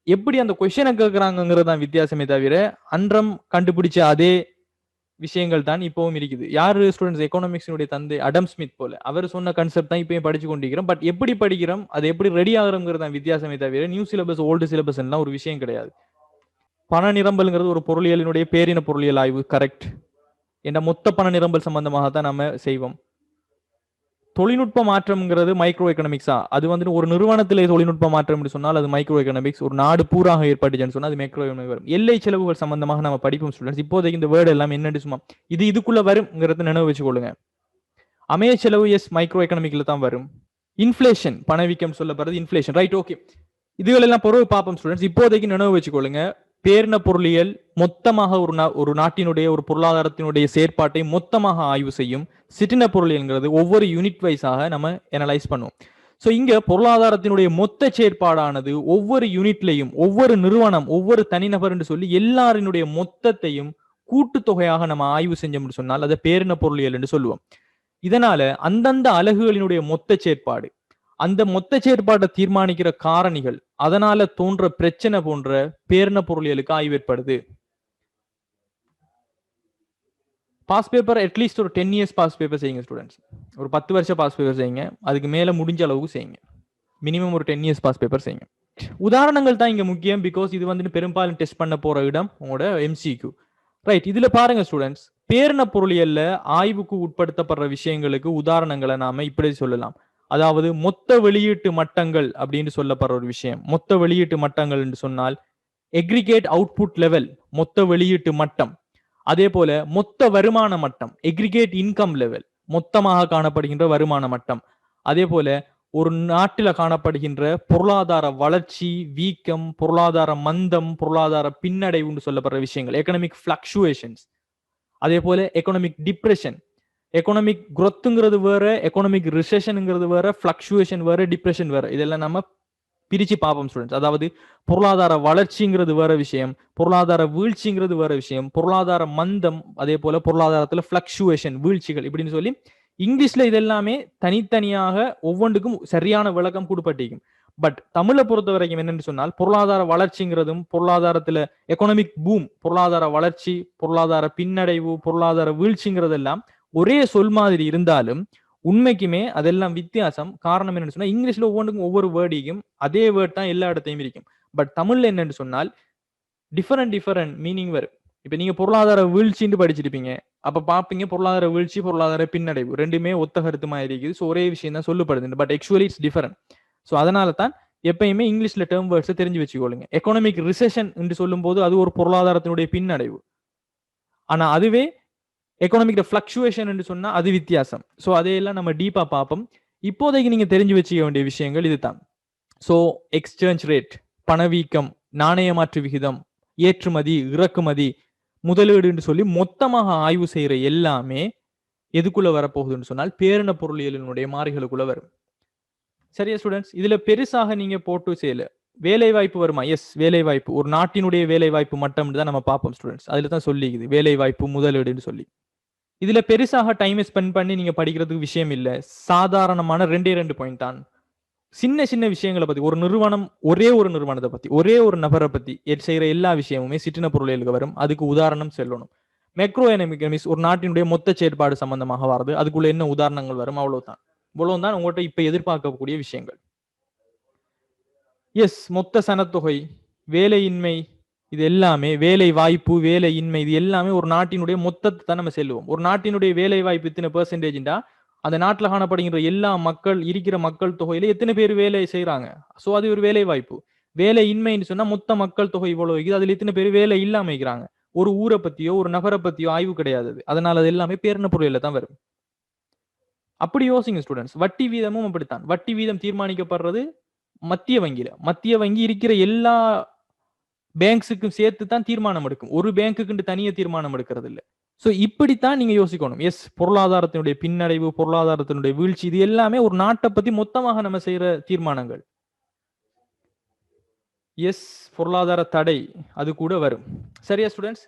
எப்படி அந்த கொஸ்டினை கேட்கறாங்கிறது தான் வித்தியாசமே தவிர அன்றம் கண்டுபிடிச்ச அதே விஷயங்கள் தான் இப்பவும் இருக்குது. யாரு ஸ்டூடெண்ட்ஸ் எக்கனாமிக்ஸினுடைய தந்தை அடம் ஸ்மித் போல அவர் சொன்ன கான்செப்ட் தான் இப்பயும் படிச்சு கொண்டிருக்கிறோம். பட் எப்படி படிக்கிறோம், அது எப்படி ரெடி ஆகிறோங்கிறது தான் வித்தியாசமே தவிர நியூ சிலபஸ் ஓல்டு சிலபஸ் எல்லாம் ஒரு விஷயம் கிடையாது. பண நிரம்பல்ங்கிறது ஒரு பொருளியலினுடைய பேரின பொருளியல் ஆய்வு. கரெக்ட். என்ற மொத்த பண நிரம்பல் சம்பந்தமாக தான் நம்ம செய்வோம். தொழில்நுட்ப மாற்றம்ங்கிறது மைக்ரோ எக்கனாமிக்ஸா? அது வந்துட்டு ஒரு நிறுவனத்திலே தொழில்நுட்ப மாற்றம் என்று சொன்னால் அது மைக்ரோ எக்கனாமிக்ஸ். ஒரு நாடு பூராக ஏற்பட்டுச்சுன்னு சொன்னா அது மைக்ரோ எக்கனாமிக் வரும். எல்லை செலவுகள் சம்பந்தமாக நம்ம படிப்போம் ஸ்டூடெண்ட்ஸ். இப்போதைக்கு இந்த வேர்டு எல்லாம் என்னன்னு சும்மா இதுக்குள்ள வரும்ங்கிறத நினைவு வச்சுக்கொள்ளுங்க. அமைய செலவு எஸ் மைக்ரோ எக்கனாமிக்ல தான் வரும். இன்ஃபிளேஷன், பணவீக்கம் சொல்லப்படுறது இன்ஃபிளேஷன். Right, okay. இதுகள் எல்லாம் பொருள் பார்ப்போம் ஸ்டூடெண்ட்ஸ். இப்போதைக்கு நினைவு வச்சுக்கொள்ளுங்க. பேரின பொருளியல் மொத்தமாக ஒரு நாட்டினுடைய ஒரு பொருளாதாரத்தினுடைய செயற்பாட்டை மொத்தமாக ஆய்வு செய்யும். சிற்றின பொருளியல்ங்கிறது ஒவ்வொரு யூனிட் வைஸாக நம்ம அனலைஸ் பண்ணுவோம். ஸோ இங்க பொருளாதாரத்தினுடைய மொத்த செயற்பாடானது ஒவ்வொரு யூனிட்லையும் ஒவ்வொரு நிறுவனம் ஒவ்வொரு தனிநபர் என்று சொல்லி எல்லாரினுடைய மொத்தத்தையும் கூட்டுத்தொகையாக நம்ம ஆய்வு செஞ்சோம்னு சொன்னால் அதை பேரின பொருளியல் என்று சொல்லுவோம். இதனால அந்தந்த அலகுகளினுடைய மொத்த செயற்பாடு, அந்த மொத்த செயற்பாட்டை தீர்மானிக்கிற காரணிகள், அதனால தோன்ற பிரச்சனை போன்ற பேரின பொருளியலுக்கு ஆய்வு ஏற்படுது. பாஸ் பேப்பர் அட்லீஸ்ட் ஒரு 10 years பாஸ் பேப்பர் செய்யுங்க ஸ்டூடெண்ட்ஸ். ஒரு 10 வருஷம் பாஸ் பேப்பர் செய்யுங்க. அதுக்கு மேல முடிஞ்ச அளவுக்கு செய்யுங்க. மினிமம் ஒரு 10 years பாஸ் பேப்பர் செய்யுங்க. உதாரணங்கள் தான் இங்க முக்கியம். பிகாஸ் இது வந்து பெரும்பாலும் டெஸ்ட் பண்ண போற இடம் உங்களோட MCQ. ரைட், இதுல பாருங்க ஸ்டூடெண்ட்ஸ், பேரின பொருளியல்ல ஆய்வுக்கு உட்படுத்தப்படுற விஷயங்களுக்கு உதாரணங்களை நாம இப்படி சொல்லலாம். அதாவது மொத்த வெளியீட்டு மட்டங்கள் அப்படின்னு சொல்லப்படுற ஒரு விஷயம். மொத்த வெளியீட்டு மட்டங்கள் என்று சொன்னால் எக்ரிகேட் அவுட்புட் லெவல், மொத்த வெளியீட்டு மட்டம். அதே போல மொத்த வருமான மட்டம், எக்ரிகேட் இன்கம் லெவல், மொத்தமாக காணப்படுகின்ற வருமான மட்டம். அதே போல ஒரு நாட்டில காணப்படுகின்ற பொருளாதார வளர்ச்சி, வீக்கம், பொருளாதார மந்தம், பொருளாதார பின்னடைவுன்னு சொல்லப்படுற விஷயங்கள், எக்கனாமிக் பிளக்சுவேஷன்ஸ். அதே போல எக்கனாமிக் டிப்ரெஷன். எக்கனாமிக் குரோத்துங்கிறது வேற, எக்கனாமிக் ரிசெஷனுங்கிறது வேற, பிளக்சுவேஷன் வேற, டிப்ரெஷன் வேற. இதெல்லாம் நம்ம பிரிச்சு பார்ப்போம் ஸ்டூடெண்ட்ஸ். அதாவது பொருளாதார வளர்ச்சிங்கிறது வேற விஷயம், பொருளாதார வீழ்ச்சிங்கிறது வேற விஷயம், பொருளாதார மந்தம், அதே போல பொருளாதாரத்துல பிளக்சுவேஷன், வீழ்ச்சிகள் இப்படின்னு சொல்லி இங்கிலீஷ்ல இதெல்லாமே தனித்தனியாக ஒவ்வொன்றுக்கும் சரியான விளக்கம் கொடுப்பட்டிருக்கும். பட் தமிழை பொறுத்த வரைக்கும் என்னன்னு சொன்னால் பொருளாதார வளர்ச்சிங்கிறதும் பொருளாதாரத்துல எக்கனாமிக் பூம், பொருளாதார வளர்ச்சி, பொருளாதார பின்னடைவு, பொருளாதார வீழ்ச்சிங்கிறதெல்லாம் ஒரே சொல் மாதிரி இருந்தாலும் உண்மைக்குமே அதெல்லாம் வித்தியாசம். காரணம் என்னன்னு சொன்னா இங்கிலீஷ்ல ஒவ்வொன்றுக்கும் ஒவ்வொரு வேர்டிக்கும் அதே வேர்ட் தான் எல்லா இடத்தையும் இருக்கும். பட் தமிழ்ல என்னன்னு சொன்னால் டிஃபரண்ட் மீனிங் வரும். இப்ப நீங்க பொருளாதார வீழ்ச்சின்னு படிச்சிருப்பீங்க, அப்ப பாப்பீங்க பொருளாதார வீழ்ச்சி, பொருளாதார பின்னடைவு ரெண்டுமே ஒத்த கருத்துமா இருக்குது. ஸோ ஒரே விஷயம் தான் சொல்லப்படுது. But actually it's different. So அதனால தான் எப்பயுமே இங்கிலீஷ்ல டேர்ம் வேர்ட்ஸை தெரிஞ்சு வச்சுக்கொள்ளுங்க. எக்கனாமிக் ரிசெஷன் என்று சொல்லும் போது அது ஒரு பொருளாதாரத்தினுடைய பின்னடைவு. ஆனா அதுவே எக்கனாமிக் பிளக்சுவேஷன் என்று சொன்னா அது வித்தியாசம். ஸோ அதையெல்லாம் நம்ம டீப்பா பார்ப்போம். இப்போதைக்கு நீங்க தெரிஞ்சு வச்சுக்க வேண்டிய விஷயங்கள் இதுதான். ஸோ எக்ஸ்சேஞ்ச் ரேட், பணவீக்கம், நாணய மாற்று விகிதம், ஏற்றுமதி, இறக்குமதி, முதலீடுன்னு சொல்லி மொத்தமாக ஆய்வு செய்யற எல்லாமே எதுக்குள்ள வரப்போகுதுன்னு சொன்னால் பேரின பொருளியலினுடைய மாறிகளுக்குள்ள வரும். சரியா ஸ்டூடெண்ட்ஸ்? இதுல பெருசாக நீங்க போட்டு செய்யல. வேலை வாய்ப்பு வருமா? எஸ், வேலை வாய்ப்பு. ஒரு நாட்டினுடைய வேலை வாய்ப்பு மட்டம் தான் நம்ம பார்ப்போம் ஸ்டூடெண்ட்ஸ். அதுல தான் சொல்லிக்குது வேலை வாய்ப்பு, முதலீடுன்னு சொல்லி. இதுல பெருசாக டைம் ஸ்பெண்ட் பண்ணி நீங்க படிக்கிறதுக்கு விஷயம் இல்ல. சாதாரணமான 2 பாயிண்ட் தான். சின்ன சின்ன விஷயங்களை பத்தி, ஒரு நிறுவனம், ஒரே ஒரு நிறுவனத்தை பத்தி, ஒரே ஒரு நபரை பத்தி செய்யற எல்லா விஷயமுமே சிற்றின பொருளியலுக்கு வரும். அதுக்கு உதாரணம் சொல்லணும். மைக்ரோ எக்கனாமிக்ஸ் ஒரு நாட்டினுடைய மொத்த செயற்பாடு சம்பந்தமாக வருது. அதுக்குள்ள என்ன உதாரணங்கள் வரும், அவ்வளவுதான். இவ்வளவுதான் உங்கள்கிட்ட இப்ப எதிர்பார்க்கக்கூடிய விஷயங்கள். எஸ், மொத்த சனத்தொகை, வேலையின்மை, இது எல்லாமே வேலை வாய்ப்பு, வேலையின்மை, இது எல்லாமே ஒரு நாட்டினுடைய மொத்தத்தை தான் நம்ம செல்லுவோம். ஒரு நாட்டினுடைய வேலை வாய்ப்பு இத்தனை பெர்சன்டேஜ்டா அந்த நாட்டில் காணப்படுகின்ற எல்லா மக்கள் இருக்கிற மக்கள் தொகையில எத்தனை பேர் வேலை செய்யறாங்க. ஸோ அது ஒரு வேலை வாய்ப்பு. வேலை இன்மைன்னு சொன்னா மொத்த மக்கள் தொகை இவ்வளவு இருக்குது, அதுல எத்தனை பேர் வேலை இல்லாம இருக்கிறாங்க. ஒரு ஊரை பத்தியோ ஒரு நகரை பத்தியோ ஆய்வு கிடையாது. அதனால அது எல்லாமே பேரின பொருளில தான் வரும். அப்படி யோசிங்க ஸ்டூடெண்ட்ஸ். வட்டி வீதமும் அப்படித்தான். வட்டி வீதம் தீர்மானிக்கப்படுறது மத்திய வங்கியில. மத்திய வங்கி இருக்கிற எல்லா பேங்க்ஸுக்கும் சேர்த்து தான் தீர்மானம் எடுக்கும். ஒரு பேங்க்குக்கு தனியே தீர்மானம் எடுக்கிறது இல்லை. ஸோ இப்படித்தான் நீங்க யோசிக்கணும். எஸ், பொருளாதாரத்தினுடைய பின்னடைவு, பொருளாதாரத்தினுடைய வீழ்ச்சி, இது எல்லாமே ஒரு நாட்டை பத்தி மொத்தமாக நம்ம செய்யற தீர்மானங்கள். எஸ், பொருளாதார தடை அது கூட வரும். சரியா ஸ்டூடெண்ட்ஸ்?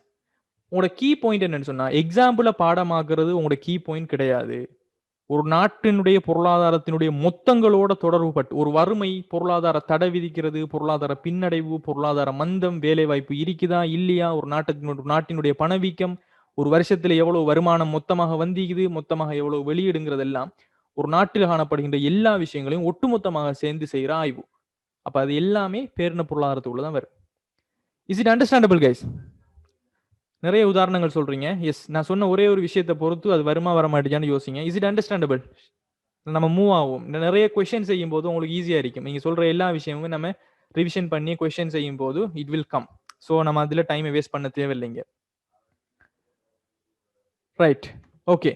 உங்களோட கீ பாயிண்ட் என்னன்னு சொன்னா, எக்ஸாம்பிள பாடமாக்குறது உங்களோட கீ பாயிண்ட் கிடையாது. ஒரு நாட்டினுடைய பொருளாதாரத்தினுடைய மொத்தங்களோட தொடர்பு பட்டு ஒரு வறுமை, பொருளாதார தடை விதிக்கிறது, பொருளாதார பின்னடைவு, பொருளாதார மந்தம், வேலை வாய்ப்பு இருக்குதா இல்லையா, ஒரு நாட்டினுடைய பணவீக்கம், ஒரு வருஷத்துல எவ்வளவு வருமானம் மொத்தமாக வந்திக்குது, மொத்தமாக எவ்வளவு வெளியிடுங்கிறதெல்லாம் ஒரு நாட்டில் காணப்படுகின்ற எல்லா விஷயங்களையும் ஒட்டுமொத்தமாக சேர்ந்து செய்யற ஆய்வு. அப்ப அது எல்லாமே பேரின பொருளாதாரத்துக்குள்ளதான் வரும். Is it understandable guys? நிறைய உதாரணங்கள் சொல்றீங்க. எஸ், நான் சொன்ன ஒரே ஒரு விஷயத்தை பொறுத்து அது வருமா வர மாட்டேன்னு யோசிங்க. Is it understandable? நம்ம மூவ் ஆகும். நிறைய கொஸ்டின் செய்யும் போது உங்களுக்கு ஈஸியா இருக்கும். நீங்க சொல்ற எல்லா விஷயமும் நம்ம ரிவிஷன் பண்ணி கொஸ்டின் செய்யும் போது இட் வில் கம். ஸோ நம்ம அதுல டைமை வேஸ்ட் பண்ண தேவையில்லைங்க. Right, okay.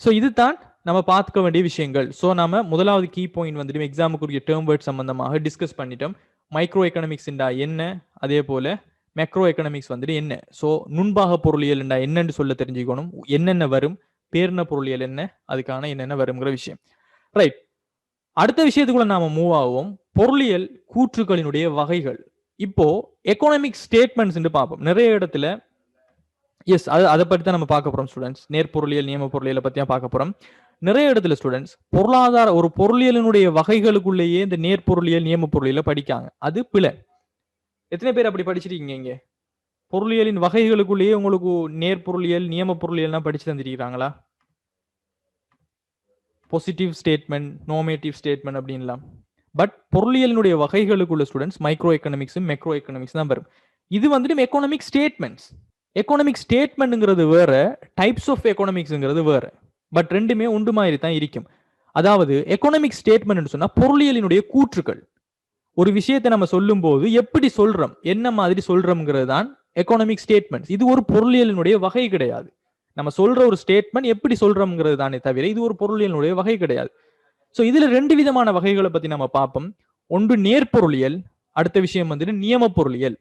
ஸோ இதுதான் நம்ம பார்த்துக்க வேண்டிய விஷயங்கள். ஸோ நம்ம முதலாவது கீ பாயிண்ட் வந்துட்டு எக்ஸாமுக்குரிய டேர்ம் வேர்ட் சம்பந்தமாக டிஸ்கஸ் பண்ணிட்டோம். மைக்ரோ எக்கனாமிக்ஸ் என்ன, அதே போல மேக்ரோ எக்கனாமிக்ஸ் வந்துட்டு என்ன. ஸோ நுண்பாக பொருளியல் என்னன்னு சொல்ல தெரிஞ்சுக்கணும். என்னென்ன வரும், பேரின பொருளியல் என்ன, அதுக்கான என்னென்ன வருங்கிற விஷயம். ரைட், அடுத்த விஷயத்துக்குள்ள நாம மூவ் ஆகும். பொருளியல் கூற்றுகளினுடைய வகைகள். இப்போ எக்கனாமிக் ஸ்டேட்மெண்ட்ஸ் பார்ப்போம் நிறைய இடத்துல. எஸ், அதை பற்றி தான் நம்ம பார்க்க போறோம் ஸ்டூடெண்ட்ஸ். நேர்பொருளியல், நியம பொருளியலை பத்தியா பார்க்க போறோம். நிறைய இடத்துல ஸ்டூடெண்ட்ஸ் பொருளாதார ஒரு பொருளியலினுடைய வகைகளுக்குள்ளேயே இந்த நேர்பொருளியல், நியம பொருளியலை படிக்காங்க. அது பிழை. எத்தனை பேர் அப்படி படிச்சிருக்கீங்க? இங்க பொருளியலின் வகைகளுக்குள்ளேயே உங்களுக்கு நேர்பொருளியல், நியம பொருளியல்லாம் படிச்சு தந்திருக்கிறாங்களா? பாசிட்டிவ் ஸ்டேட்மெண்ட், நோமேட்டிவ் ஸ்டேட்மெண்ட் அப்படின்லாம். பட் பொருளியலினுடைய வகைகளுக்குள்ள ஸ்டூடெண்ட்ஸ் மைக்ரோ எக்கனாமிக்ஸும் மேக்ரோ எக்கனாமிக்ஸ் தான் வரும். இது வந்துட்டு எக்கனாமிக் ஸ்டேட்மெண்ட்ஸ். எக்கனாமிக் ஸ்டேட்மெண்ட்ங்கிறது வேற, டைப்ஸ் ஆஃப் எக்கனாமிக்ஸ்ங்கிறது வேற. பட் ரெண்டுமே உண்டு மாதிரி தான் இருக்கும். அதாவது எக்கனாமிக் ஸ்டேட்மெண்ட் சொன்னா பொருளியலினுடைய கூற்றுக்கள். ஒரு விஷயத்தை நம்ம சொல்லும் போது எப்படி சொல்றோம், என்ன மாதிரி சொல்றோம்ங்கிறது தான் எக்கனாமிக் ஸ்டேட்மெண்ட். இது ஒரு பொருளியலினுடைய வகை கிடையாது. நம்ம சொல்ற ஒரு ஸ்டேட்மெண்ட் எப்படி சொல்றோம்ங்கிறது தானே தவிர இது ஒரு பொருளியலினுடைய வகை கிடையாது. ஸோ இதுல 2 விதமான வகைகளை பத்தி நம்ம பார்ப்போம். ஒன்று நேர்பொருளியல், அடுத்த விஷயம் வந்துட்டு நியம பொருளியல்.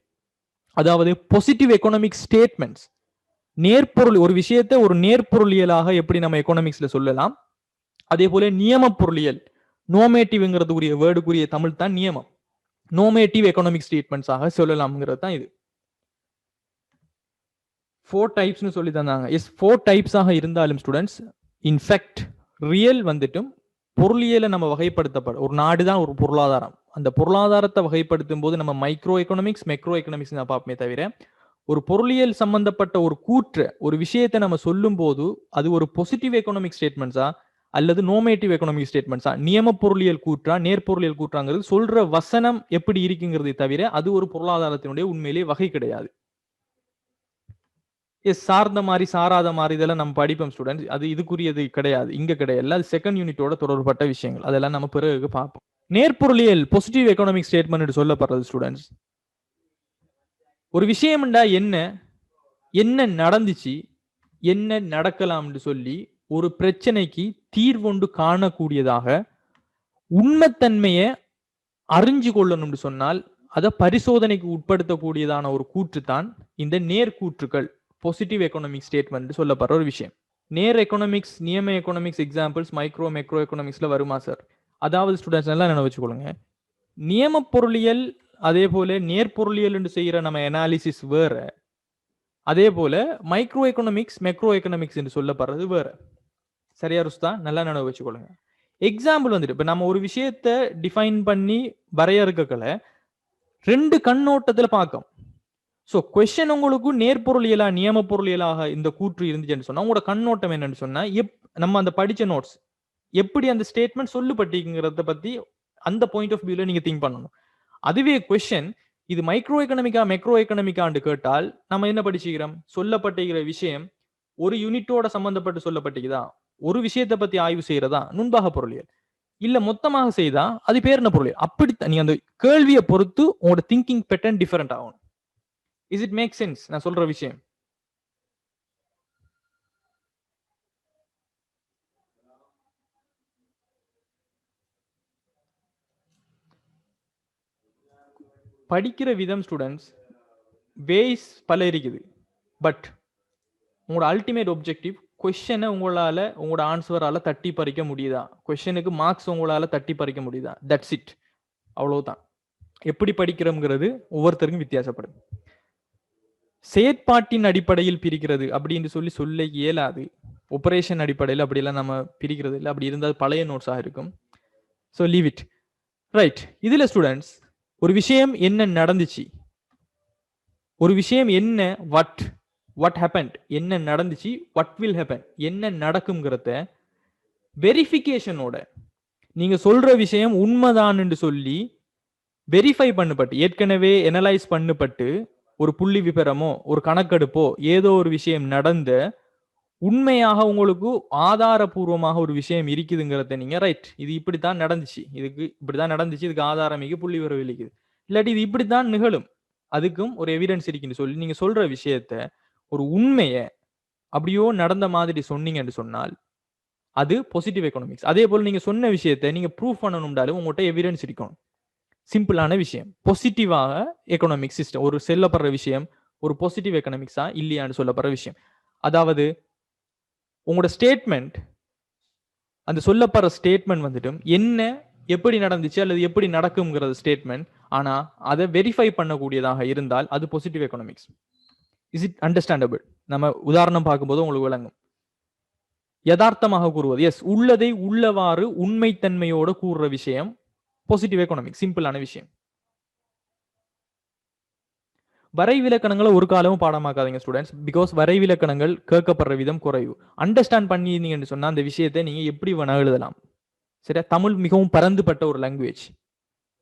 அதாவது பாசிட்டிவ் எக்கனாமிக் ஸ்டேட்மெண்ட்ஸ். நேர்பொருள், ஒரு விஷயத்தை ஒரு நேர்பொருளியலாக எப்படி நம்ம எக்கனாமிக்ஸ்ல சொல்லலாம். அதே போல நியம பொருளியல், நோமேட்டிவ்ங்கிறதுக்குரிய வேர்டுக்குரிய தமிழ் தான் நியமம். நோமேட்டிவ் எக்கனாமிக் ஸ்டேட்மெண்ட்ஸ் ஆக சொல்லலாம்ங்கிறது தான் இது. 4 டைப்ஸ்னு சொல்லி தந்தாங்க. எஸ், 4 டைப்ஸாக இருந்தாலும் ஸ்டூடெண்ட்ஸ் இன்ஃபேக்ட் ரியல் வந்துட்டும் பொருளியலை நம்ம வகைப்படுத்தப்படும். ஒரு நாடு தான் ஒரு பொருளாதாரம். அந்த பொருளாதாரத்தை வகைப்படுத்தும் போது நம்ம மைக்ரோ எக்கனாமிக்ஸ், மேக்ரோ எக்கனாமிக்ஸ் தான் பார்ப்போமே தவிர ஒரு பொருளியல் சம்பந்தப்பட்ட ஒரு கூற்று, ஒரு விஷயத்தை நம்ம சொல்லும் போது அது ஒரு பாசிட்டிவ் எக்கனாமிக் ஸ்டேட்மெண்ட்ஸா அல்லது நோமேட்டிவ் எக்கனாமிக் ஸ்டேட்மெண்ட்ஸா, நியம பொருளியல் கூற்றா, நேர்பொருளியல் கூற்றாங்கிறது சொல்ற வசனம் எப்படி இருக்குங்கிறதை தவிர அது ஒரு பொருளாதாரத்தினுடைய உண்மையிலேயே வகை கிடையாது. எஸ், சார்ந்த மாதிரி சாராத மாதிரி இதெல்லாம் நம்ம படிப்போம் ஸ்டூடெண்ட்ஸ். அது இதுக்குரியது கிடையாது, இங்க கிடையாது. அது செகண்ட் யூனிட்டோட தொடர்பட்ட விஷயங்கள். அதெல்லாம் நம்ம பிறகு பார்ப்போம். நேர்பொருளியல் பாசிட்டிவ் எக்கனாமிக் ஸ்டேட்மெண்ட் சொல்லப்படுறது ஸ்டூடெண்ட்ஸ். ஒரு விஷயம்டா என்ன, என்ன நடந்துச்சு, என்ன நடக்கலாம்னு சொல்லி ஒரு பிரச்சனைக்கு தீர்வொண்டு காணக்கூடியதாக உண்மைத்தன்மையை அறிஞ்சு கொள்ளணும்னு சொன்னால் அதை பரிசோதனைக்கு உட்படுத்தக்கூடியதான ஒரு கூற்று தான் இந்த நேர்கூற்றுகள், பாசிட்டிவ் எக்கனாமிக் ஸ்டேட்மெண்ட் சொல்லப்படுற ஒரு விஷயம். நேர் எக்கனாமிக்ஸ், நியம எக்கனாமிக்ஸ் எக்ஸாம்பிள்ஸ் மைக்ரோ மெக்ரோ எக்கனாமிக்ஸ்ல வருமா சார்? அதாவது ஸ்டூடெண்ட்ஸ் எல்லாம் என்ன வச்சுக்கொள்ளுங்க, நியம பொருளியல் அதே போல நேர்பொருளியல் என்று செய்யற நம்ம அனாலிசிஸ் வேற, அதே போல மைக்ரோ எக்கனாமிக்ஸ் மெக்ரோ எக்கனாமிக்ஸ் என்று சொல்லப்படுறது வேற. சரியா ருஸ்தா? நல்லா நினைவு வச்சுக்கொள்ளுங்க. எக்ஸாம்பிள் வந்துட்டு இப்ப நம்ம ஒரு விஷயத்த டிஃபைன் பண்ணி வரையறுக்கல ரெண்டு கண்ணோட்டத்துல பார்க்கும். ஸோ கொஸ்டின் உங்களுக்கு நேர்பொருளியலா நியம பொருளியலாக இந்த கூற்று இருந்துச்சுன்னு சொன்னா உங்களோட கண்ணோட்டம் என்னன்னு சொன்னா நம்ம அந்த படிச்ச நோட்ஸ் எப்படி அந்த ஸ்டேட்மெண்ட் சொல்லப்பட்டிருக்கிறத பத்தி அந்த பாயிண்ட் ஆஃப் வியூல நீங்க திங்க் பண்ணணும். அதுவே கொஸ்டின் இது மைக்ரோ எக்கனாமிக்கா மெக்ரோ எக்கனாமிக்கான்னு கேட்டால் நம்ம என்ன படிச்சுக்கிறோம், சொல்லப்பட்டிருக்கிற விஷயம் ஒரு யூனிட்டோட சம்பந்தப்பட்டு சொல்லப்பட்டிருக்குதா, ஒரு விஷயத்தை பத்தி ஆய்வு செய்யறதா நுண்பாக பொருளியல், இல்ல மொத்தமாக செய்தா அது பேர் என்ன பொருளியல். அப்படித்தான் நீங்க அந்த கேள்வியை பொறுத்து உங்களோட திங்கிங் பேட்டர்ன் டிஃபரெண்ட் ஆகும். இஸ் இட் மேக் சென்ஸ் நான் சொல்ற விஷயம்? படிக்கிற விதம் ஸ்டூடெண்ட்ஸ் வேஸ் பல இருக்குது. பட் உங்களோட அல்டிமேட் ஒப்ஜெக்டிவ் கொஸ்டினை உங்களால உங்களோட ஆன்சரால தட்டி பறிக்க முடியுதா, கொஸ்டினுக்கு மார்க்ஸ் உங்களால தட்டி பறிக்க முடியுதா, தட்ஸ் இட். அவ்வளவுதான். எப்படி படிக்கிறோம்ங்கிறது ஒவ்வொருத்தருக்கும் வித்தியாசப்படும். செயற்பாட்டின் அடிப்படையில் பிரிக்கிறது அப்படின்னு சொல்ல இயலாது. ஆபரேஷன் அடிப்படையில் அப்படிலாம் நம்ம பிரிக்கிறது இல்லை. அப்படி இருந்தால் பழைய நோட்ஸாக இருக்கும். So leave it. ரைட். இதுல ஸ்டூடெண்ட்ஸ் ஒரு விஷயம் என்ன நடந்துச்சு, ஒரு விஷயம் என்ன வாட் ஹேப்பன், என்ன நடந்துச்சு, வாட் வில் ஹேப்பன் என்ன நடக்கும்ங்கிறத வெரிஃபிகேஷனோட நீங்க சொல்ற விஷயம் உண்மைதான் என்று சொல்லி வெரிஃபை பண்ணப்பட்டு ஏற்கனவே எனலைஸ் பண்ணப்பட்டு ஒரு புள்ளி விபரமோ ஒரு கணக்கெடுப்போ ஏதோ ஒரு விஷயம் நடந்த உண்மையாக உங்களுக்கு ஆதாரபூர்வமாக ஒரு விஷயம் இருக்குதுங்கிறத நீங்க ரைட் இது இப்படித்தான் நடந்துச்சு, இதுக்கு இப்படித்தான் நடந்துச்சு, இதுக்கு ஆதாரம் புள்ளி விவரம் இருக்குது, இல்லாட்டி இது இப்படித்தான் நிகழும் அதுக்கும் ஒரு எவிடன்ஸ் இருக்குன்னு சொல்லி நீங்க சொல்ற விஷயத்த ஒரு உண்மையை அப்படியோ நடந்த மாதிரி சொன்னீங்கன்னு சொன்னால் அது பாசிட்டிவ் எக்கனாமிக்ஸ். அதே போல நீங்க சொன்ன விஷயத்தை நீங்க ப்ரூவ் பண்ணணும்னாலும் உங்கள்கிட்ட எவிடன்ஸ் இருக்கணும். சிம்பிளான விஷயம். பாசிட்டிவாக எக்கனாமிக் சிஸ்டம் ஒரு சொல்லப்படுற விஷயம் ஒரு பாசிட்டிவ் எக்கனாமிக்ஸா இல்லையான்னு சொல்லப்படுற விஷயம். அதாவது உங்களோட ஸ்டேட்மெண்ட், அந்த சொல்லப்படுற ஸ்டேட்மெண்ட் வந்துட்டு என்ன எப்படி நடந்துச்சு அல்லது எப்படி நடக்கும்ங்கிறது ஸ்டேட்மெண்ட், ஆனா அதை வெரிஃபை பண்ணக்கூடியதாக இருந்தால் அது positive economics. Is it understandable? நம்ம உதாரணம் பார்க்கும்போது உங்களுக்கு விளங்கும். யதார்த்தமாக கூறுவது, எஸ் உள்ளதை உள்ளவாறு உண்மைத்தன்மையோட கூறுற விஷயம் பாசிட்டிவ் எக்கனாமிக்ஸ். சிம்பிளான விஷயம். வரைவிலக்கணங்களை ஒரு காலமும் பாடமாக்காதீங்க ஸ்டூடெண்ட்ஸ். பிகாஸ் வரைவிலக்கணங்கள் கேட்கப்படுற விதம் குறைவு. அண்டர்ஸ்டாண்ட் பண்ணியிருந்தீங்கன்னு சொன்னா அந்த விஷயத்தை நீங்க எப்படி வேணா எழுதலாம். சரியா? தமிழ் மிகவும் பரந்துபட்ட ஒரு லாங்குவேஜ்.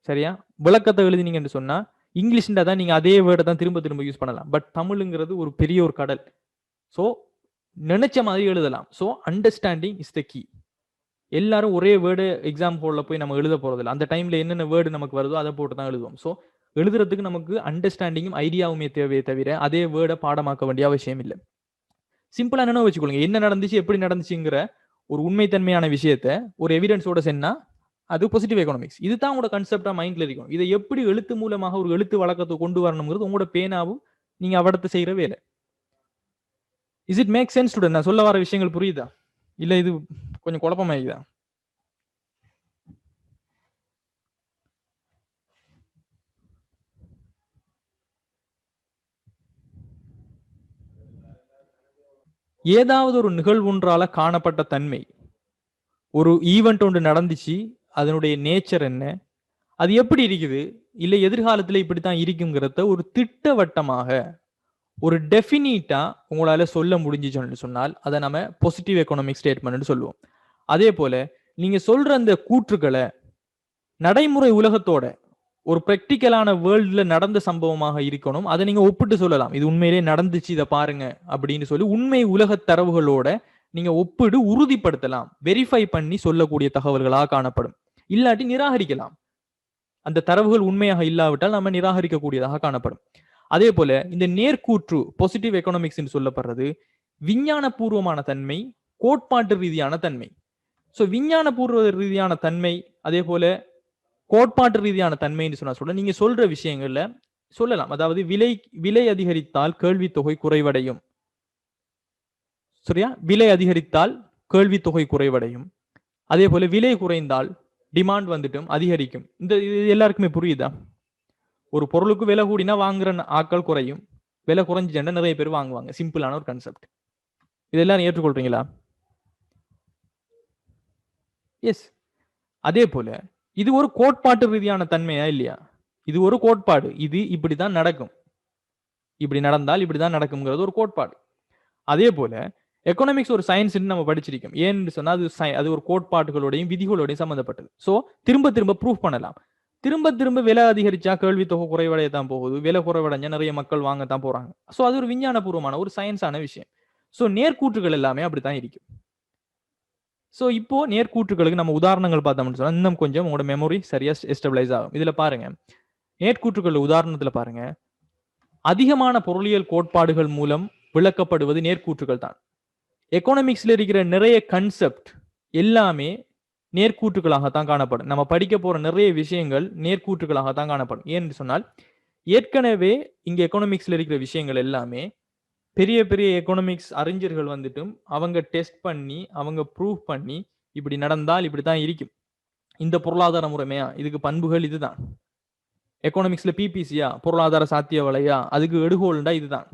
சரியா? விளக்கத்தை எழுதினீங்கன்னு சொன்னா இங்கிலீஷ்ல தான் நீங்க அதே வேர்டை தான் திரும்ப திரும்ப யூஸ் பண்ணலாம். பட் தமிழுங்கிறது ஒரு பெரிய ஒரு கடல். ஸோ நினைச்ச மாதிரி எழுதலாம். So understanding is the key. எல்லாரும் ஒரே வேர்டு எக்ஸாம் ஹோல்ல போய் நம்ம எழுத போறதில்லை. அந்த டைம்ல என்னென்ன வேர்டு நமக்கு வருதோ அதை போட்டு தான் எழுதுவோம். ஸோ எழுதுறதுக்கு நமக்கு அண்டர்ஸ்டாண்டிங்கும் ஐடியாவுமே தேவையே தவிர அதே வேர்டை பாடமாக்க வேண்டிய அவசியம் இல்லை. சிம்பிளா என்ன வச்சுக்கொள்ளுங்க, என்ன நடந்துச்சு எப்படி நடந்துச்சுங்கிற ஒரு உண்மைத்தன்மையான விஷயத்த ஒரு எவிடன்ஸோட சென்னா அது பாசிட்டிவ் எக்கனாமிக்ஸ். இதுதான் உங்களோட கன்செப்டா மைண்ட்ல இருக்கும். இதை எப்படி எழுத்து மூலமாக ஒரு எழுத்து வழக்கத்தை கொண்டு வரணுங்கிறது உங்களோட பேனாவும் நீங்க அவடத்தை செய்யற வேலை. Is it make sense student? நான் சொல்ல வர விஷயங்கள் புரியுதா இல்ல இது கொஞ்சம் குழப்பமாயிக்குதா? ஏதாவது ஒரு நிகழ்வொன்றால காணப்பட்ட தன்மை, ஒரு ஈவெண்ட் ஒன்று நடந்துச்சு, அதனுடைய நேச்சர் என்ன, அது எப்படி இருக்குது, இல்லை எதிர்காலத்துல இப்படித்தான் இருக்குங்கிறத ஒரு திட்டவட்டமாக ஒரு டெஃபினிட்டா உங்களால சொல்ல முடிஞ்சுச்சுன்னு சொன்னால் அதை நம்ம பாசிட்டிவ் எக்கனாமிக் ஸ்டேட்மெண்ட் சொல்லுவோம். அதே போல நீங்க சொல்ற அந்த கூற்றுக்களை நடைமுறை உலகத்தோட ஒரு பிராக்டிக்கலான வேர்ல்ட்ல நடந்த சம்பவமாக இருக்கணும். அதை நீங்க ஒப்பிட்டு சொல்லலாம், இது உண்மையிலே நடந்துச்சு இதை பாருங்க அப்படின்னு சொல்லி உண்மை உலக தரவுகளோட நீங்க ஒப்பிடு உறுதிப்படுத்தலாம். வெரிஃபை பண்ணி சொல்லக்கூடிய தகவல்களாக காணப்படும். இல்லாட்டி நிராகரிக்கலாம். அந்த தரவுகள் உண்மையாக இல்லாவிட்டால் நம்ம நிராகரிக்கக்கூடியதாக காணப்படும். அதே போல இந்த நேர்கூற்று பாசிட்டிவ் எக்கனாமிக்ஸ் சொல்லப்படுறது விஞ்ஞான பூர்வமான தன்மை, கோட்பாட்டு ரீதியான தன்மை. ஸோ விஞ்ஞான பூர்வ ரீதியான தன்மை, அதே போல கோட்பாட்டு ரீதியான தன்மைன்னு சொல்ல நீங்க சொல்ற விஷயங்கள்ல சொல்லலாம். அதாவது விலை அதிகரித்தால் கேள்வி தொகை குறைவடையும். சரியா? விலை அதிகரித்தால் கேள்வி தொகை குறைவடையும். அதே போல விலை குறைந்தால் டிமாண்ட் வந்துட்டும் அதிகரிக்கும். இது எல்லாருக்குமே புரியுதா? ஒரு பொருளுக்கு விலை கூடினா வாங்குற ஆட்கள் குறையும், விலை குறைஞ்சுட்டா நிறைய பேர் வாங்குவாங்க. சிம்பிளான ஒரு கான்செப்ட். இதெல்லாம் ஏற்றுக்கொள்றீங்களா? எஸ். அதே போல இது ஒரு கோட்பாட்டு ரீதியான தன்மையா இல்லையா? இது ஒரு கோட்பாடு. இது இப்படிதான் நடக்கும், இப்படி நடந்தால் இப்படிதான் நடக்கும்ங்கிறது ஒரு கோட்பாடு. அதே போல எக்கனாமிக்ஸ் ஒரு சயின்ஸ் நம்ம படிச்சிருக்கோம். ஏன்னு சொன்னா அது ஒரு கோட்பாடுகளோடையும் விதிகளோடையும் சம்பந்தப்பட்டது. ஸோ திரும்ப திரும்ப ப்ரூவ் பண்ணலாம். திரும்ப திரும்ப விலை அதிகரிச்சா கேள்வி தொகை குறைவடைய தான் போகுது, விலை குறைவடைஞ்சா நிறைய மக்கள் வாங்கத்தான் போறாங்க. ஸோ அது ஒரு விஞ்ஞானபூர்வமான ஒரு சயின்ஸான விஷயம். ஸோ நேர்கூற்றுகள் எல்லாமே அப்படித்தான் இருக்கும். ஸோ இப்போ நேர்கூற்றுகளுக்கு நம்ம உதாரணங்கள் பார்த்தோம்னு சொன்னா இன்னும் கொஞ்சம் உங்களோட மெமரி சரியா எஸ்டபிளைஸ் ஆகும். இதுல பாருங்க, நேர்கூற்றுகள் உதாரணத்துல பாருங்க, அதிகமான பொருளியல் கோட்பாடுகள் மூலம் விளக்கப்படுவது நேர்கூற்றுகள் தான். எக்கனாமிக்ஸ்ல இருக்கிற நிறைய கன்செப்ட் எல்லாமே நேர்கூற்றுகளாகத்தான் காணப்படும். நம்ம படிக்க போற நிறைய விஷயங்கள் நேர்கூற்றுகளாகத்தான் காணப்படும். ஏன்னு சொன்னால் ஏற்கனவே இங்க எக்கனாமிக்ஸ்ல இருக்கிற விஷயங்கள் எல்லாமே பெரிய பெரிய எக்கனாமிக்ஸ் அறிஞர்கள் வந்துட்டும் அவங்க டெஸ்ட் பண்ணி அவங்க ப்ரூவ் பண்ணி இப்படி நடந்தால் இப்படித்தான் இருக்கும், இந்த பொருளாதார முறைமையா, இதுக்கு பண்புகள் இதுதான், எக்கனாமிக்ஸ்ல பிபிசியா பொருளாதார சாத்திய வலையா, அதுக்கு எடுகோல்டா இதுதான்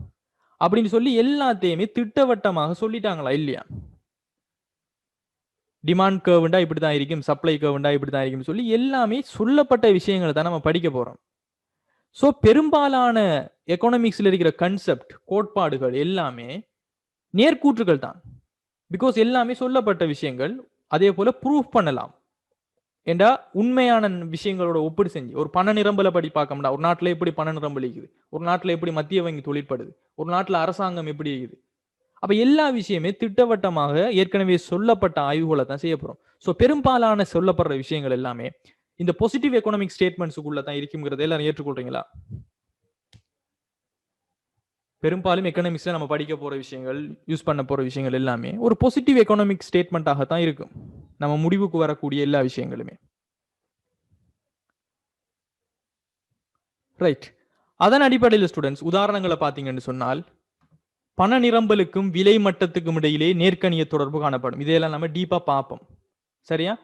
அப்படின்னு சொல்லி எல்லாத்தையுமே திட்டவட்டமாக சொல்லிட்டாங்களா இல்லையா? டிமாண்ட் கர்வ்ண்டா இப்படிதான் இருக்கும், சப்ளை கர்வ்ண்டா இப்படிதான் இருக்கும் சொல்லி எல்லாமே சொல்லப்பட்ட விஷயங்களை தான் நம்ம படிக்க போறோம். ஸோ பெரும்பாலான எக்கனாமிக்ஸ்ல இருக்கிற கன்செப்ட் கோட்பாடுகள் எல்லாமே நேர்கூற்றுகள் தான். பிகாஸ் எல்லாமே சொல்லப்பட்ட விஷயங்கள். அதே போல ப்ரூவ் பண்ணலாம் ஏண்டா உண்மையான விஷயங்களோட ஒப்பிடு செஞ்சு ஒரு பண நிரம்பலை படி பார்க்கமுடா, ஒரு நாட்டில் எப்படி பண நிரம்பல் இருக்குது, ஒரு நாட்டில் எப்படி மத்திய வங்கி தொழிற்படுது, ஒரு நாட்டில் அரசாங்கம் எப்படி இருக்குது. அப்ப எல்லா விஷயமே திட்டவட்டமாக ஏற்கனவே சொல்லப்பட்ட ஆய்வுகளை தான் செய்ய போறோம். ஸோ பெரும்பாலான சொல்லப்படுற விஷயங்கள் எல்லாமே இந்த பாசிட்டிவ் எக்கனாமிக் ஸ்டேட்மெண்ட்ஸுக்குள்ள தான் இருக்குங்கிறத எல்லாரும் ஏற்றுக்கொள்றீங்களா? பெரும்பாலும் எக்கனாமிக்ஸ்ல நம்ம படிக்க போற விஷயங்கள், யூஸ் பண்ண போற விஷயங்கள் எல்லாமே ஒரு பாசிட்டிவ் எக்கனாமிக் ஸ்டேட்மெண்ட்டாக தான் இருக்கும், நம்ம முடிவுக்கு வரக்கூடிய எல்லா விஷயங்களுமே. ரைட். அதன் அடிப்படையில் ஸ்டூடெண்ட்ஸ் உதாரணங்களை பார்த்தீங்கன்னு சொன்னால் பண நிரம்பலுக்கும் விலை மட்டத்துக்கும் இடையிலே நேர்கணிய தொடர்பு காணப்படும். இதையெல்லாம் நம்ம டீப்பா பார்ப்போம். சரியா?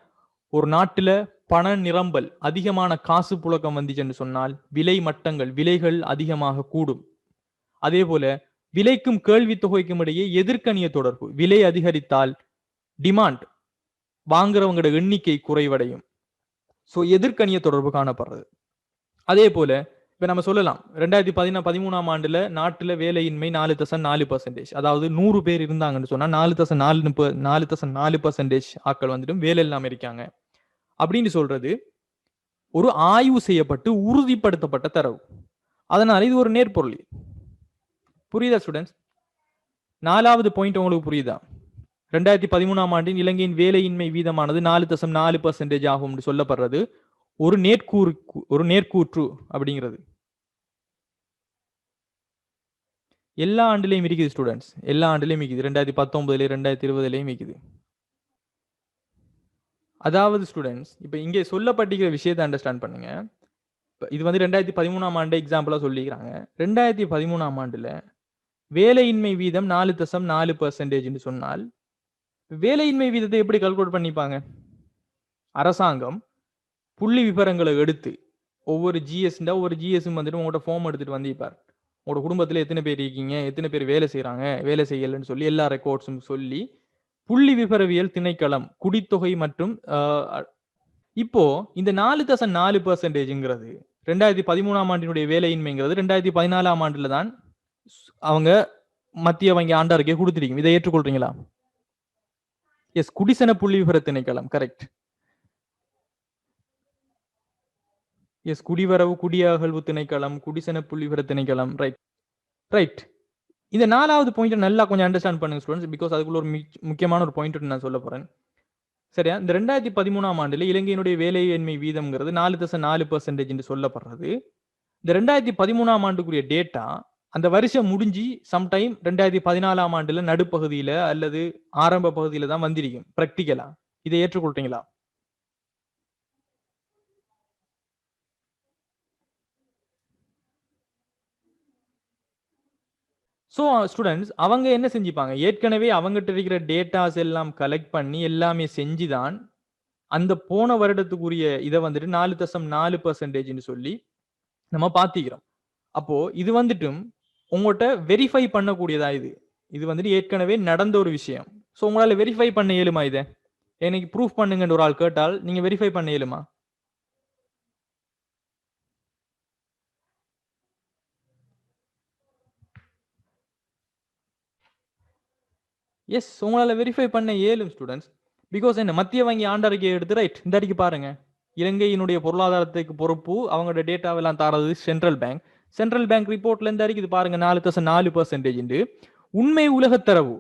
ஒரு நாட்டுல பண நிரம்பல் அதிகமான காசு புழக்கம் வந்துச்சுன்னு சொன்னால் விலை மட்டங்கள், விலைகள் அதிகமாக கூடும். அதே போல விலைக்கும் கேள்வி தொகைக்கும் இடையே எதிர்கணிய தொடர்பு, விலை அதிகரித்தால் டிமாண்ட் வாங்குறவங்களோட எண்ணிக்கை குறைவடையும். ஸோ எதிர்கணிய தொடர்பு காணப்படுறது. அதே போல இப்ப நம்ம சொல்லலாம் 2013ஆம் ஆண்டுல நாட்டுல வேலையின்மை 4.4%. அதாவது 100 பேர் இருந்தாங்கன்னு சொன்னா 4.4% ஆட்கள் வந்துட்டு வேலை இல்லாம இருக்காங்க அப்படின்னு சொல்றது ஒரு ஆய்வு செய்யப்பட்டு உறுதிப்படுத்தப்பட்ட தரவு. அதனால இது ஒரு நேர்பொருள். புரியுதா ஸ்டூடெண்ட்ஸ்? 4வது பாயிண்ட் உங்களுக்கு புரியுதா? 2013ஆம் ஆண்டின் இலங்கையின் வேலையின்மை வீதமானது 4.4% ஆகும் சொல்லப்படுறது ஒரு நேர்கூற்று அப்படிங்கிறது. எல்லா ஆண்டுலையும் இருக்குது ஸ்டூடெண்ட்ஸ், எல்லா ஆண்டுலையும் இருக்குது. 2019 2020 இருக்குது. அதாவது ஸ்டூடெண்ட்ஸ் இப்ப இங்கே சொல்லப்பட்டிருக்கிற விஷயத்தை அண்டர்ஸ்டாண்ட் பண்ணுங்க. இது வந்து 2013ஆம் ஆண்டு எக்ஸாம்பிளா சொல்லிக்கிறாங்க. 2013ஆம் ஆண்டுல வேலையின்மை வீதம் 4.4% சொன்னால் வேலையின்மை வீதத்தை எப்படி கால்குலேட் பண்ணிப்பாங்க? அரசாங்கம் புள்ளி விவரங்களை எடுத்து ஒவ்வொரு ஜிஎஸ் வந்துட்டு உங்களோட ஃபார்ம் எடுத்துட்டு வந்திருப்பார். உங்களோட குடும்பத்துல எத்தனை பேர் இருக்கீங்க, எத்தனை பேர் வேலை செய்யறாங்க, வேலை செய்யலன்னு சொல்லி எல்லா ரெக்கார்ட்ஸும் சொல்லி புள்ளி விவரவியல் திணைக்களம் குடித்தொகை மற்றும் இப்போ இந்த 4.4%ங்கிறது 2013ஆம் ஆண்டினுடைய வேலையின்மைங்கிறது 2014ஆம் ஆண்டுல தான் அவங்க மத்திய வங்கி ஆண்டறிக்கை கொடுத்திருக்கும். இதை ஏற்றுக்கொள்றீங்களா? எஸ், குடிசன புள்ளி விவர திணைக்களம். கரெக்ட். எஸ், குடிவரவு குடியகழ்வு திணைக்களம், குடிசன புள்ளி விவர திணைக்களம். Right right. இந்த 4வது பாயிண்ட் நல்லா கொஞ்சம் அண்டர்ஸ்டாண்ட் பண்ணுங்க ஸ்டூடெண்ட்ஸ். பிகாஸ் அதுக்குள்ள ஒரு முக்கியமான ஒரு பாயிண்ட் நான் சொல்ல போறேன். சரியா? இந்த 2013ஆம் ஆண்டுல இலங்கையினுடைய வேலையின்மை வீதம்ங்கிறது 4.4% என்று சொல்லப்படுறது. இந்த 2013ஆம் ஆண்டுக்குரிய டேட்டா அந்த வருஷம் முடிஞ்சு சம்டைம் 2014ஆம் ஆண்டுல நடுப்பகுதியில அல்லது ஆரம்ப பகுதியில தான் வந்திருக்கும் பிராக்டிக்கலா. இதை ஏற்றுக்கொள்றீங்களா? ஸோ ஸ்டூடெண்ட்ஸ் அவங்க என்ன செஞ்சுப்பாங்க, ஏற்கனவே அவங்ககிட்ட இருக்கிற டேட்டாஸ் எல்லாம் கலெக்ட் பண்ணி எல்லாமே செஞ்சுதான் அந்த போன வருடத்துக்குரிய இதை வந்துட்டு 4.4% சொல்லி நம்ம பாத்திக்கிறோம். அப்போ இது வந்துட்டும் உங்கள்கிட்ட வெரிஃபை பண்ணக்கூடியதா? இது இது வந்துட்டு ஏற்கனவே நடந்த ஒரு விஷயம். ஸோ உங்களால வெரிஃபை பண்ண இயலுமா? இதை எனக்கு ப்ரூஃப் பண்ணுங்கன்னு ஒரு ஆள் கேட்டால் நீங்க வெரிஃபை பண்ண இயலுமா? எஸ், உங்களால வெரிஃபை பண்ண இயலும் ஸ்டூடெண்ட்ஸ். பிகாஸ் என்ன, மத்திய வங்கி ஆண்டறிக்கை எடுத்து ரைட் இந்த அடிக்கு பாருங்க, இலங்கையினுடைய பொருளாதாரத்துக்கு பொறுப்பு அவங்களோட டேட்டாவெல்லாம் தாரது சென்ட்ரல் பேங்க். சென்ட்ரல் பேங்க் ரிப்போர்ட்ல இருந்து அறிக்குது பாருங்க 4.4%. உண்மை உலகத்தரவு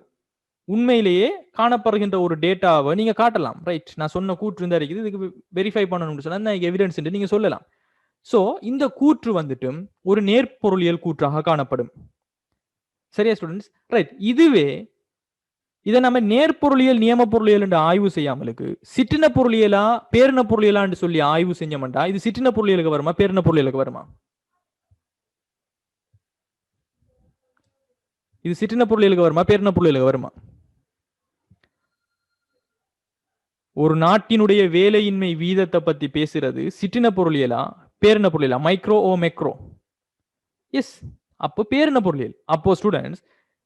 உண்மையிலேயே காணப்படுகின்ற ஒரு டேட்டாவை நீங்க காட்டலாம். ரைட், நான் சொன்ன கூற்று இந்த இருக்குது, இதுக்கு வெரிஃபை பண்ணணும்னு சொன்னா எவிடன்ஸ் நீங்க சொல்லலாம். சோ இந்த கூற்று வந்துட்டு ஒரு நேர்பொருளியல் கூற்றாக காணப்படும். சரியா ஸ்டூடெண்ட்ஸ்? ரைட், இதுவே இதை நம்ம நேர்பொருளியல் நியம பொருளியல் என்று ஆய்வு செய்யாமலுக்கு சிற்றின பொருளியலா பேரின பொருளியலான்னு சொல்லி ஆய்வு செஞ்சோம்டா இது சிற்றின பொருளியலுக்கு வருமா பேரின பொருளியலுக்கு வருமா? இது சிற்றின பொருளியலுக்கு வருமா பேரின பொருளியலுக்கு வருமா? ஒரு நாட்டினுடைய வேலையின்மை வீதத்தை பத்தி பேசுறது சிற்றின பொருளியலா பேரின பொருளியலா? மைக்ரோ ஓ மெக்ரோ? எஸ், அப்போ பேரின பொருளியல். அப்போ ஸ்டூடெண்ட்ஸ்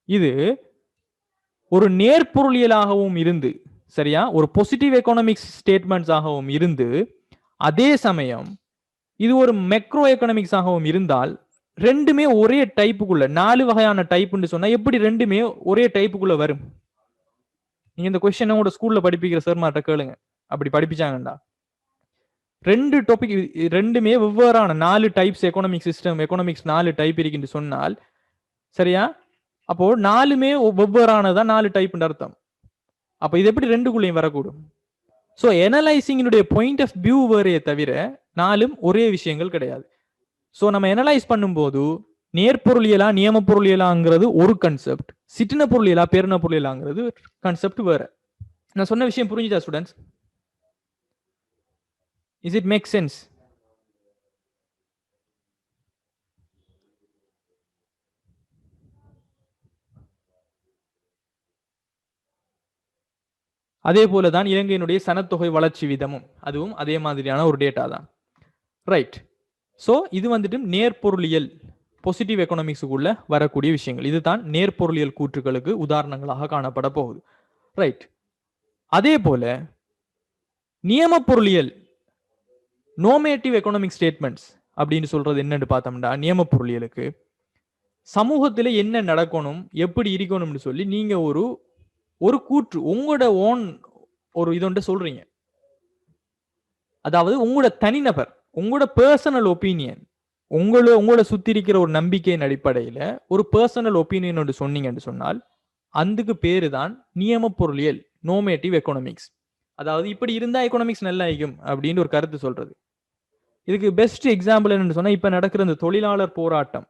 இது ஒரு நேர்பொருளியலாகவும் இருந்து, சரியா, ஒரு பாசிட்டிவ் எக்கனாமிக்ஸ் ஸ்டேட்மெண்ட்ஸ் ஆகவும் இருந்து, அதே சமயம் இது ஒரு மெக்ரோ எக்கனாமிக்ஸ் ஆகவும் இருந்தால் ரெண்டுமே ஒரே டைப்புக்குள்ள 4 வகையான டைப்னு சொன்னா எப்படி ரெண்டுமே ஒரே டைப்புக்குள்ள வரும்? நீங்க இந்த கொஸ்டின் உங்களோட ஸ்கூல்ல படிப்பிக்கிற சார் மாட்ட கேளுங்க, அப்படி படிப்பிச்சாங்கடா. ரெண்டு டாபிக் ரெண்டுமே வெவ்வேறான 4 types economic system, economics 4 type இருக்குன்னு சொன்னால் சரியா, அப்போ 4மே வெவ்வேறானதான் 4 டைப்னு அர்த்தம். அப்ப இது எப்படி ரெண்டுக்குள்ளேயும் வரக்கூடும்? ஸோ எனலைசிங்கினுடைய பாயிண்ட் ஆஃப் வியூ வேறையே தவிர 4ம் ஒரே விஷயங்கள் கிடையாது. ஸோ நம்ம எனலைஸ் பண்ணும்போது நேர்பொருளியலா நியம பொருளியலாங்கிறது ஒரு கன்செப்ட், சிற்றின பொருளியலா பேரின பொருளியலாங்கிறது கன்செப்ட் வேற. நான் சொன்ன விஷயம் புரிஞ்சுதா students? Is it make sense? அதே போலதான் இலங்கையினுடைய சனத்தொகை வளர்ச்சி வீதமும் அதுவும் அதே மாதிரியான ஒரு டேட்டா தான். ரைட், ஸோ இது வந்துட்டு நேர்பொருளியல் பாசிட்டிவ் எக்கனாமிக்ஸுக்குள்ள வரக்கூடிய விஷயங்கள். இதுதான் நேர்பொருளியல் கூற்றுகளுக்கு உதாரணங்களாக காணப்பட போகுது. ரைட், அதே போல நியம பொருளியல் நோமேட்டிவ் எக்கனாமிக் ஸ்டேட்மெண்ட்ஸ் அப்படின்னு சொல்றது என்னன்னு பார்த்தோம்னா, நியம பொருளியலுக்கு சமூகத்தில் என்ன நடக்கணும் எப்படி இருக்கணும்னு சொல்லி நீங்க ஒரு ஒரு கூற்று உங்களோட ஓன் ஒரு இதொன்று சொல்றீங்க. அதாவது உங்களோட தனிநபர், உங்களோட பர்சனல் ஒப்பீனியன், உங்களோட சுத்தி இருக்கிற ஒரு நம்பிக்கையின் அடிப்படையில ஒரு பர்சனல் ஒப்பீனியன் ஒன்று சொன்னீங்கன்னு சொன்னால் அதுக்கு பேரு தான் நியம பொருளியல், நோமேட்டிவ் எக்கனாமிக்ஸ். அதாவது இப்படி இருந்தா எக்கனாமிக்ஸ் நல்லா இருக்கும் அப்படின்னு ஒரு கருத்து சொல்றது. இதுக்கு பெஸ்ட் எக்ஸாம்பிள் என்னன்னு சொன்னா இப்ப நடக்கிற இந்த தொழிலாளர் போராட்டம்,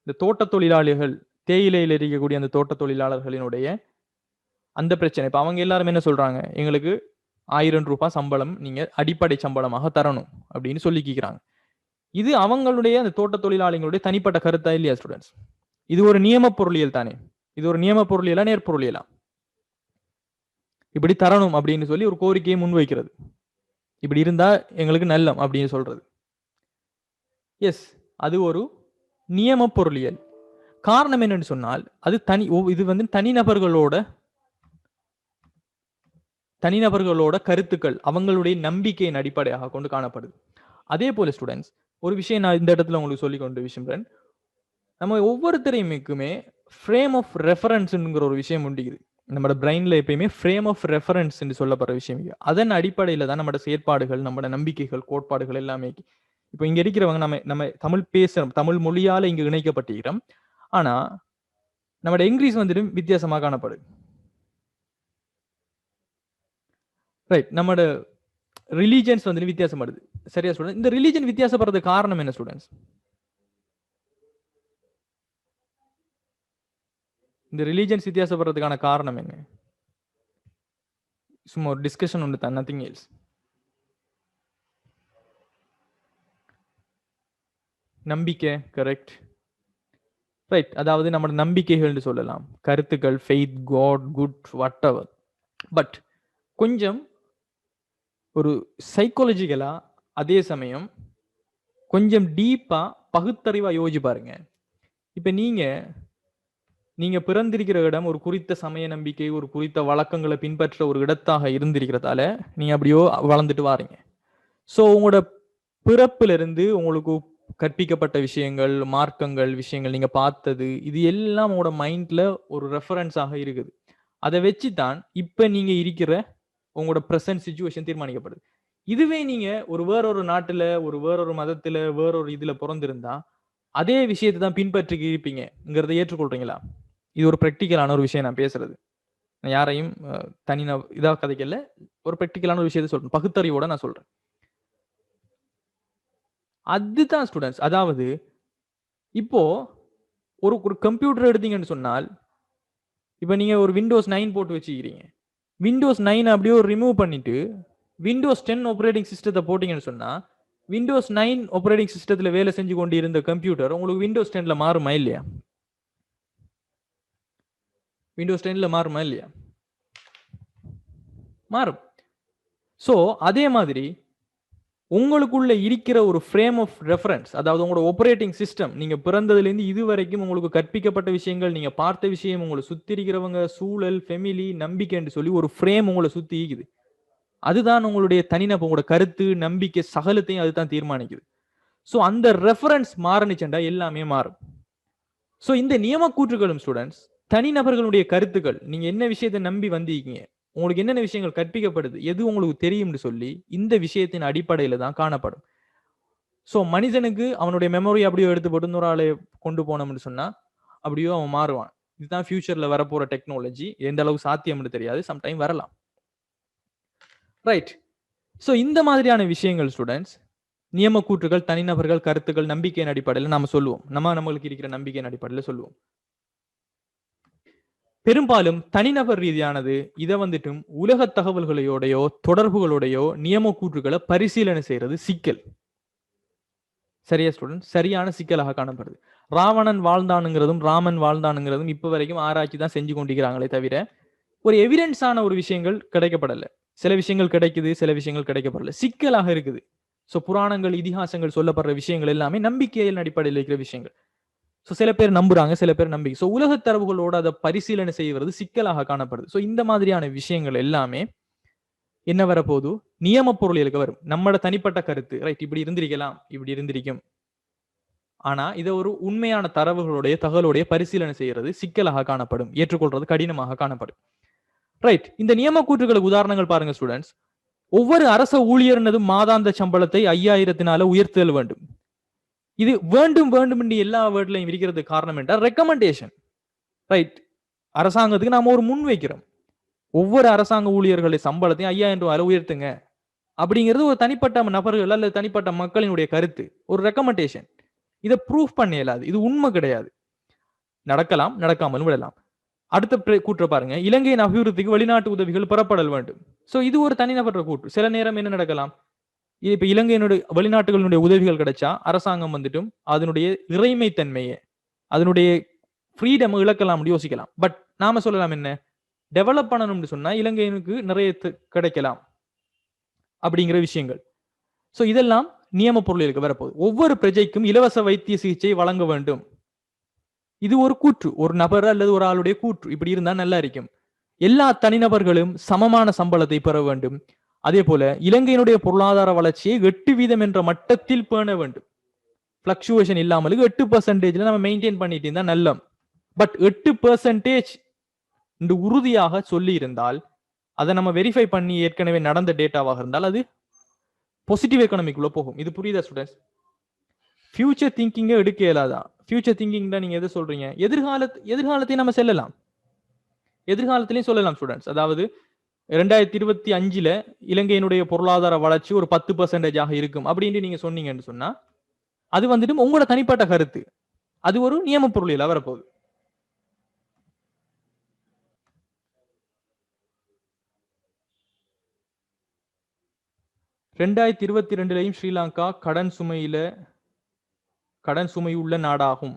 இந்த தோட்ட தொழிலாளிகள், தேயிலையில் இருக்கக்கூடிய அந்த தோட்ட தொழிலாளர்களினுடைய அந்த பிரச்சனை. இப்ப அவங்க எல்லாரும் என்ன சொல்றாங்க, எங்களுக்கு 1000 ரூபாய் சம்பளம் நீங்க அடிப்படை சம்பளமாக தரணும் அப்படின்னு சொல்லிக்கிறாங்க. இது அவங்களுடைய அந்த தோட்ட தொழிலாளிகளுடைய தனிப்பட்ட கருத்தா இல்லையா ஸ்டூடெண்ட்ஸ்? இது ஒரு நியம பொருளியல் தானே? இது ஒரு நியம பொருளியலா நேர்பொருளியலா? இப்படி தரணும் அப்படின்னு சொல்லி ஒரு கோரிக்கையை முன்வைக்கிறது, இப்படி இருந்தா எங்களுக்கு நல்லம் அப்படின்னு சொல்றது. எஸ், அது ஒரு நியம பொருளியல். காரணம் என்னன்னு சொன்னால் அது இது வந்து தனிநபர்களோட கருத்துக்கள், அவங்களுடைய நம்பிக்கையின் அடிப்படையாக கொண்டு காணப்படுது. அதே போல ஸ்டூடெண்ட்ஸ் ஒரு விஷயம் நான் இந்த இடத்துல உங்களுக்கு சொல்லி கொண்டு விஷயம், நம்ம ஒவ்வொருத்தரையுமே ஃப்ரேம் ஆஃப் ரெஃபரன்ஸ்ங்கிற ஒரு விஷயம் உண்டிக்குது. நம்ம பிரெயின்ல எப்பயுமே ஃப்ரேம் ஆஃப் ரெஃபரன்ஸ் என்று சொல்லப்படுற விஷயம். அதன் அடிப்படையில தான் நம்ம செயற்பாடுகள், நம்ம நம்பிக்கைகள், கோட்பாடுகள் எல்லாமே. இப்போ இங்க இருக்கிறவங்க நம்ம நம்ம தமிழ் பேசுறோம், தமிழ் மொழியால இங்க இணைக்கப்பட்டிருக்கிறோம். ஆனா நம்ம இங்கிலீஷ் வந்துட்டு வித்தியாசமாக காணப்படுது. ரைட், நம்மளோட ரிலீஜன்ஸ் வந்து வித்தியாசப்படுது. சரியா ஸ்டூடெண்ட்? இந்த ரிலீஜன் வித்தியாசப்படுறதுக்கு காரணம் என்ன ஸ்டூடெண்ட்ஸ்? இந்த ரிலீஜன்ஸ் வித்தியாசப்படுறதுக்கான காரணம் என்ன? சும்மா ஒரு டிஸ்கஷன் உண்டு தான், நத்திங் எல்ஸ். நம்பிக்கை, கரெக்ட், ரைட். அதாவது நம்ம நம்பிக்கைகள்னு சொல்லலாம், கருத்துக்கள், faith, god, good, whatever. But கொஞ்சம் ஒரு சைக்காலஜிக்கலா, அதே சமயம் கொஞ்சம் டீப்பா பகுத்தறிவா யோசிச்சு பாருங்க. இப்ப நீங்க பிறந்திருக்கிற இடம் ஒரு குறித்த சமய நம்பிக்கை, ஒரு குறித்த வழக்கங்களை பின்பற்ற ஒரு இடத்தாக இருந்திருக்கிறதால நீங்க அப்படியோ வளர்ந்துட்டு வாரீங்க. ஸோ உங்களோட பிறப்பிலிருந்து உங்களுக்கு கற்பிக்கப்பட்ட விஷயங்கள், மார்க்கங்கள், விஷயங்கள் நீங்க பார்த்தது, இது எல்லாம் உங்களோட மைண்ட்ல ஒரு ரெஃபரன்ஸாக இருக்குது. அதை வச்சு தான் இப்ப நீங்க இருக்கிற உங்களோட பிரசன்ட் சிச்சுவேஷன் தீர்மானிக்கப்படுது. இதுவே நீங்க ஒரு வேறொரு நாட்டுல, ஒரு வேறொரு மதத்துல, வேறொரு இதுல பிறந்திருந்தா அதே விஷயத்தை தான் பின்பற்றி இருப்பீங்கிறத ஏற்றுக்கொள்றீங்களா? இது ஒரு பிராக்டிக்கலான ஒரு விஷயம் நான் பேசுறது. நான் யாரையும் தனி இதா கதைக்கல, ஒரு பிராக்டிக்கலான ஒரு விஷயத்தை சொல்றேன், பகுத்தறிவோட நான் சொல்றேன். அதுதான் ஸ்டூடெண்ட்ஸ். அதாவது இப்போ ஒரு கம்ப்யூட்டர் எடுத்தீங்கன்னு சொன்னால், இப்ப நீங்க ஒரு விண்டோஸ் 9 போட்டு வச்சுக்கிறீங்க. விண்டோஸ் 9 அப்படியே ரிமூவ் பண்ணிட்டு விண்டோஸ் 10 ஆப்பரேட்டிங் சிஸ்டத்தை போட்டீங்கன்னு சொன்னா, விண்டோஸ் 9 ஆப்பரேட்டிங் சிஸ்டத்துல வேலை செஞ்சு கொண்டு இருந்த கம்ப்யூட்டர் உங்களுக்கு விண்டோஸ் 10ல மாறுமா இல்லையா? விண்டோஸ் 10ல மாறுமா இல்லையா? மாறும். சோ அதே மாதிரி உங்களுக்குள்ள இருக்கிற ஒரு ஃப்ரேம் ஆஃப் ரெஃபரன்ஸ், அதாவது உங்களோட ஆப்பரேட்டிங் சிஸ்டம், நீங்க பிறந்ததுலேருந்து இது வரைக்கும் உங்களுக்கு கற்பிக்கப்பட்ட விஷயங்கள், நீங்க பார்த்த விஷயம், உங்களை சுத்தி இருக்கிறவங்க, சூழல், ஃபெமிலி, நம்பிக்கைன்னு சொல்லி ஒரு ஃப்ரேம் உங்களை சுத்தி இருக்குது. அதுதான் உங்களுடைய தனிநபர், உங்களோட கருத்து, நம்பிக்கை, சகலத்தையும் அதுதான் தீர்மானிக்குது. ஸோ அந்த ரெஃபரன்ஸ் மாறனிச்சுண்டா எல்லாமே மாறும். ஸோ இந்த நியமக்கூற்றுகளும் ஸ்டூடெண்ட்ஸ் தனிநபர்களுடைய கருத்துக்கள், நீங்க என்ன விஷயத்தை நம்பி வந்தீங்க, உங்களுக்கு என்னென்ன விஷயங்கள் கற்பிக்கப்படுது, எது உங்களுக்கு தெரியும்னு சொல்லி இந்த விஷயத்தின் அடிப்படையில தான் காணப்படும். ஸோ மனிதனுக்கு அவனுடைய மெமரி அப்படியோ எடுத்து போட்டு இன்னொரு ஆளை கொண்டு போனோம்னு சொன்னா அப்படியோ அவன் மாறுவான். இதுதான் ஃபியூச்சர்ல வரப்போற டெக்னாலஜி. எந்த அளவுக்கு சாத்தியம்னு தெரியாது, சம்டைம் வரலாம். ரைட். ஸோ இந்த மாதிரியான விஷயங்கள் ஸ்டூடெண்ட்ஸ் நியமக்கூற்றுகள், தனிநபர்கள், கருத்துக்கள், நம்பிக்கையின் அடிப்படையில் நாம சொல்லுவோம். நம்மளுக்கு இருக்கிற நம்பிக்கையின் அடிப்படையில் சொல்லுவோம். பெரும்பாலும் தனிநபர் ரீதியானது இதை வந்துட்டும் உலக தகவல்களோடையோ தொடர்புகளோடையோ நியமக்கூற்றுகளை பரிசீலனை செய்யறது சிக்கல். சரியா ஸ்டூடெண்ட்? சரியான சிக்கலாக காணப்படுது. ராவணன் வாழ்ந்தானுங்கிறதும் ராமன் வாழ்ந்தானுங்கிறதும் இப்ப வரைக்கும் ஆராய்ச்சி தான் செஞ்சு கொண்டிருக்கிறாங்களே தவிர ஒரு எவிடன்ஸான ஒரு விஷயங்கள் கிடைக்கப்படல. சில விஷயங்கள் கிடைக்குது, சில விஷயங்கள் கிடைக்கப்படல. சிக்கலாக இருக்குது. ஸோ புராணங்கள், இதிகாசங்கள் சொல்லப்படுற விஷயங்கள் எல்லாமே நம்பிக்கையின் அடிப்படையில் இருக்கிற விஷயங்கள். ஸோ சில பேர் நம்புறாங்க, சில பேர் நம்பிக்கை. ஸோ உலக தரவுகளோட அதை பரிசீலனை செய்வது சிக்கலாக காணப்படுது. ஸோ இந்த மாதிரியான விஷயங்கள் எல்லாமே என்ன வரப்போது, நியம பொருளியலுக்கு வரும். நம்மளோட தனிப்பட்ட கருத்து, ரைட், இப்படி இருந்திருக்கலாம், இப்படி இருந்திருக்கும். ஆனா இதை ஒரு உண்மையான தரவுகளுடைய தகவலுடைய பரிசீலனை செய்யறது சிக்கலாக காணப்படும், ஏற்றுக்கொள்றது கடினமாக காணப்படும். ரைட். இந்த நியமக்கூற்றுகளுக்கு உதாரணங்கள் பாருங்க ஸ்டூடெண்ட்ஸ். ஒவ்வொரு அரச ஊழியர்னதும் மாதாந்த சம்பளத்தை 5000 உயர்த்துதல் வேண்டும். இது வேண்டும் வேண்டும் என்று எல்லா வேர்ட்லையும் இருக்கிறது காரணம் என்றால் ரெக்கமெண்டேஷன். ரைட். அரசாங்கத்துக்கு நாம ஒரு முன் வைக்கிறோம், ஒவ்வொரு அரசாங்க ஊழியர்களை சம்பளத்தையும் 5000 உயர்த்துங்க அப்படிங்கிறது ஒரு தனிப்பட்ட நபர்கள் அல்லது தனிப்பட்ட மக்களினுடைய கருத்து, ஒரு ரெக்கமெண்டேஷன். இதை ப்ரூஃப் பண்ண இயலாது, இது உண்மை கிடையாது. நடக்கலாம், நடக்காமலும் விடலாம். அடுத்த கூற்றை பாருங்க, இலங்கையின் அபிவிருத்திக்கு வெளிநாட்டு உதவிகள் பெறப்படல் வேண்டும். சோ இது ஒரு தனிநபர் கூற்று. சில நேரம் என்ன நடக்கலாம், இப்ப இலங்கையினுடைய வெளிநாட்டுகளுடைய உதவிகள் கிடைச்சா அரசாங்கம் வந்துட்டும் அதனுடைய இறைமை தன்மையை, அதனுடைய ஃப்ரீடம் இழக்கலாம், யோசிக்கலாம். பட் நாம சொல்லலாம் என்ன, டெவலப் பண்ணணும்னு சொன்னா இலங்கையினுக்கு நிறைய கிடைக்கலாம் அப்படிங்கிற விஷயங்கள். சோ இதெல்லாம் நியம பொருளுக்கு வரப்போகுது. ஒவ்வொரு பிரஜைக்கும் இலவச வைத்திய சிகிச்சை வழங்க வேண்டும். இது ஒரு கூற்று, ஒரு நபர் அல்லது ஒரு ஆளுடைய கூற்று. இப்படி இருந்தா நல்லா இருக்கும். எல்லா தனிநபர்களும் சமமான சம்பளத்தை பெற வேண்டும். அதே போல இலங்கையினுடைய பொருளாதார வளர்ச்சியை 8% என்ற மட்டத்தில் பேண வேண்டும். பிளக்சுவேஷன் இல்லாமல் 8% நம்ம மெயின்டைன் பண்ணிட்டு இருந்தா நல்ல. பட் 8% என்று உறுதியாக சொல்லி இருந்தால், அதை நம்ம வெரிஃபை பண்ணி ஏற்கனவே நடந்த டேட்டாவாக இருந்தால் அது பாசிட்டிவ் எக்கனாமிக்குள்ள போகும். இது புரியுதா ஸ்டூடெண்ட்ஸ்? ஃபியூச்சர் திங்கிங்க எடுக்க இயலாதா? ஃபியூச்சர் திங்கிங் தான் நீங்க எதை சொல்றீங்க? எதிர்காலத்தையும் நம்ம செல்லலாம், எதிர்காலத்திலையும் சொல்லலாம் ஸ்டூடெண்ட்ஸ். அதாவது 2025 இலங்கையினுடைய பொருளாதார வளர்ச்சி ஒரு 10% இருக்கும் அப்படின்னு நீங்க சொன்னீங்கன்னு சொன்னா அது வந்துட்டு உங்களோட தனிப்பட்ட கருத்து, அது ஒரு நியம பொருளியலா வரப்போகுது. 2022 ஸ்ரீலங்கா கடன் சுமையுள்ள நாடாகும்.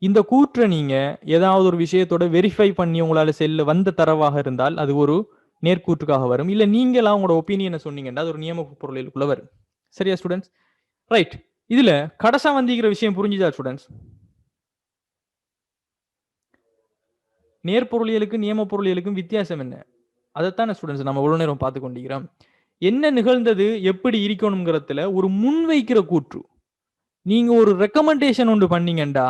இந்த கூற்றை நீங்க ஏதாவது ஒரு விஷயத்தோட வெரிஃபை பண்ணி உங்களால செல்ல வந்த தரவாக இருந்தால் அது ஒரு நேர்கூற்றுக்காக வரும். இல்ல நீங்களா உங்களோட ஒப்பீனியனை சொன்னீங்கன்னா அது ஒரு நியம பொருளிலுக்குள்ள வரும். சரியா ஸ்டூடெண்ட்ஸ்? ரைட். இதுல கடைசா வந்திக்கிற விஷயம் புரிஞ்சுதா ஸ்டூடெண்ட்ஸ்? நேர்பொருளியலுக்கும் நியம பொருளியலுக்கும் வித்தியாசம் என்ன? அதைத்தானே ஸ்டூடெண்ட்ஸ் நம்ம இவ்வளவு நேரம் பார்த்து கொண்டிருக்கிறோம். என்ன நிகழ்ந்தது, எப்படி இருக்கணுங்கிறதுல ஒரு முன்வைக்கிற கூற்று. நீங்க ஒரு ரெக்கமெண்டேஷன் ஒன்று பண்ணீங்கண்டா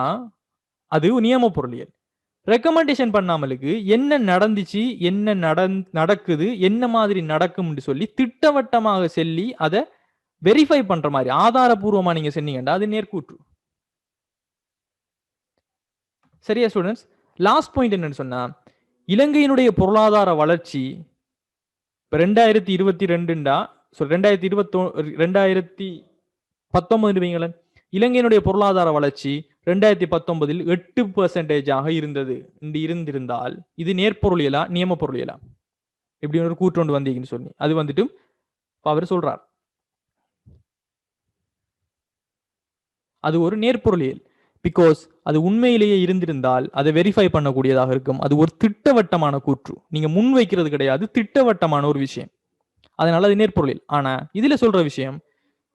அது நியம பொருளியல். ரெக்கமெண்டேஷன் பண்ணாமலுக்கு என்ன நடந்துச்சு, என்ன நடக்குது, என்ன மாதிரி நடக்கும்னு சொல்லி திட்டவட்டமாக சொல்லி அதை வெரிஃபை பண்ற மாதிரி ஆதாரபூர்வமா நீங்க சொன்னீங்கடா அது நேர்கூற்று. சரியா ஸ்டூடெண்ட்ஸ்? லாஸ்ட் பாயிண்ட் என்னன்னு சொன்னா, இலங்கையினுடைய பொருளாதார வளர்ச்சி 2022 2019 இலங்கையினுடைய பொருளாதார வளர்ச்சி 2019 8% இருந்தது. இருந்திருந்தால் இது நேர்பொருளியலா நியம பொருளியலா? இப்படி ஒரு கூற்றொண்டு வந்தீங்கன்னு சொல்லி அது வந்துட்டு அவர் சொல்றார் அது ஒரு நேர்பொருளியல். பிகாஸ் அது உண்மையிலேயே இருந்திருந்தால் அதை வெரிஃபை பண்ணக்கூடியதாக இருக்கும். அது ஒரு திட்டவட்டமான கூற்று, நீங்க முன் வைக்கிறது கிடையாது, திட்டவட்டமான ஒரு விஷயம். அதனால அது நேர்பொருளியல். ஆனா இதுல சொல்ற விஷயம்,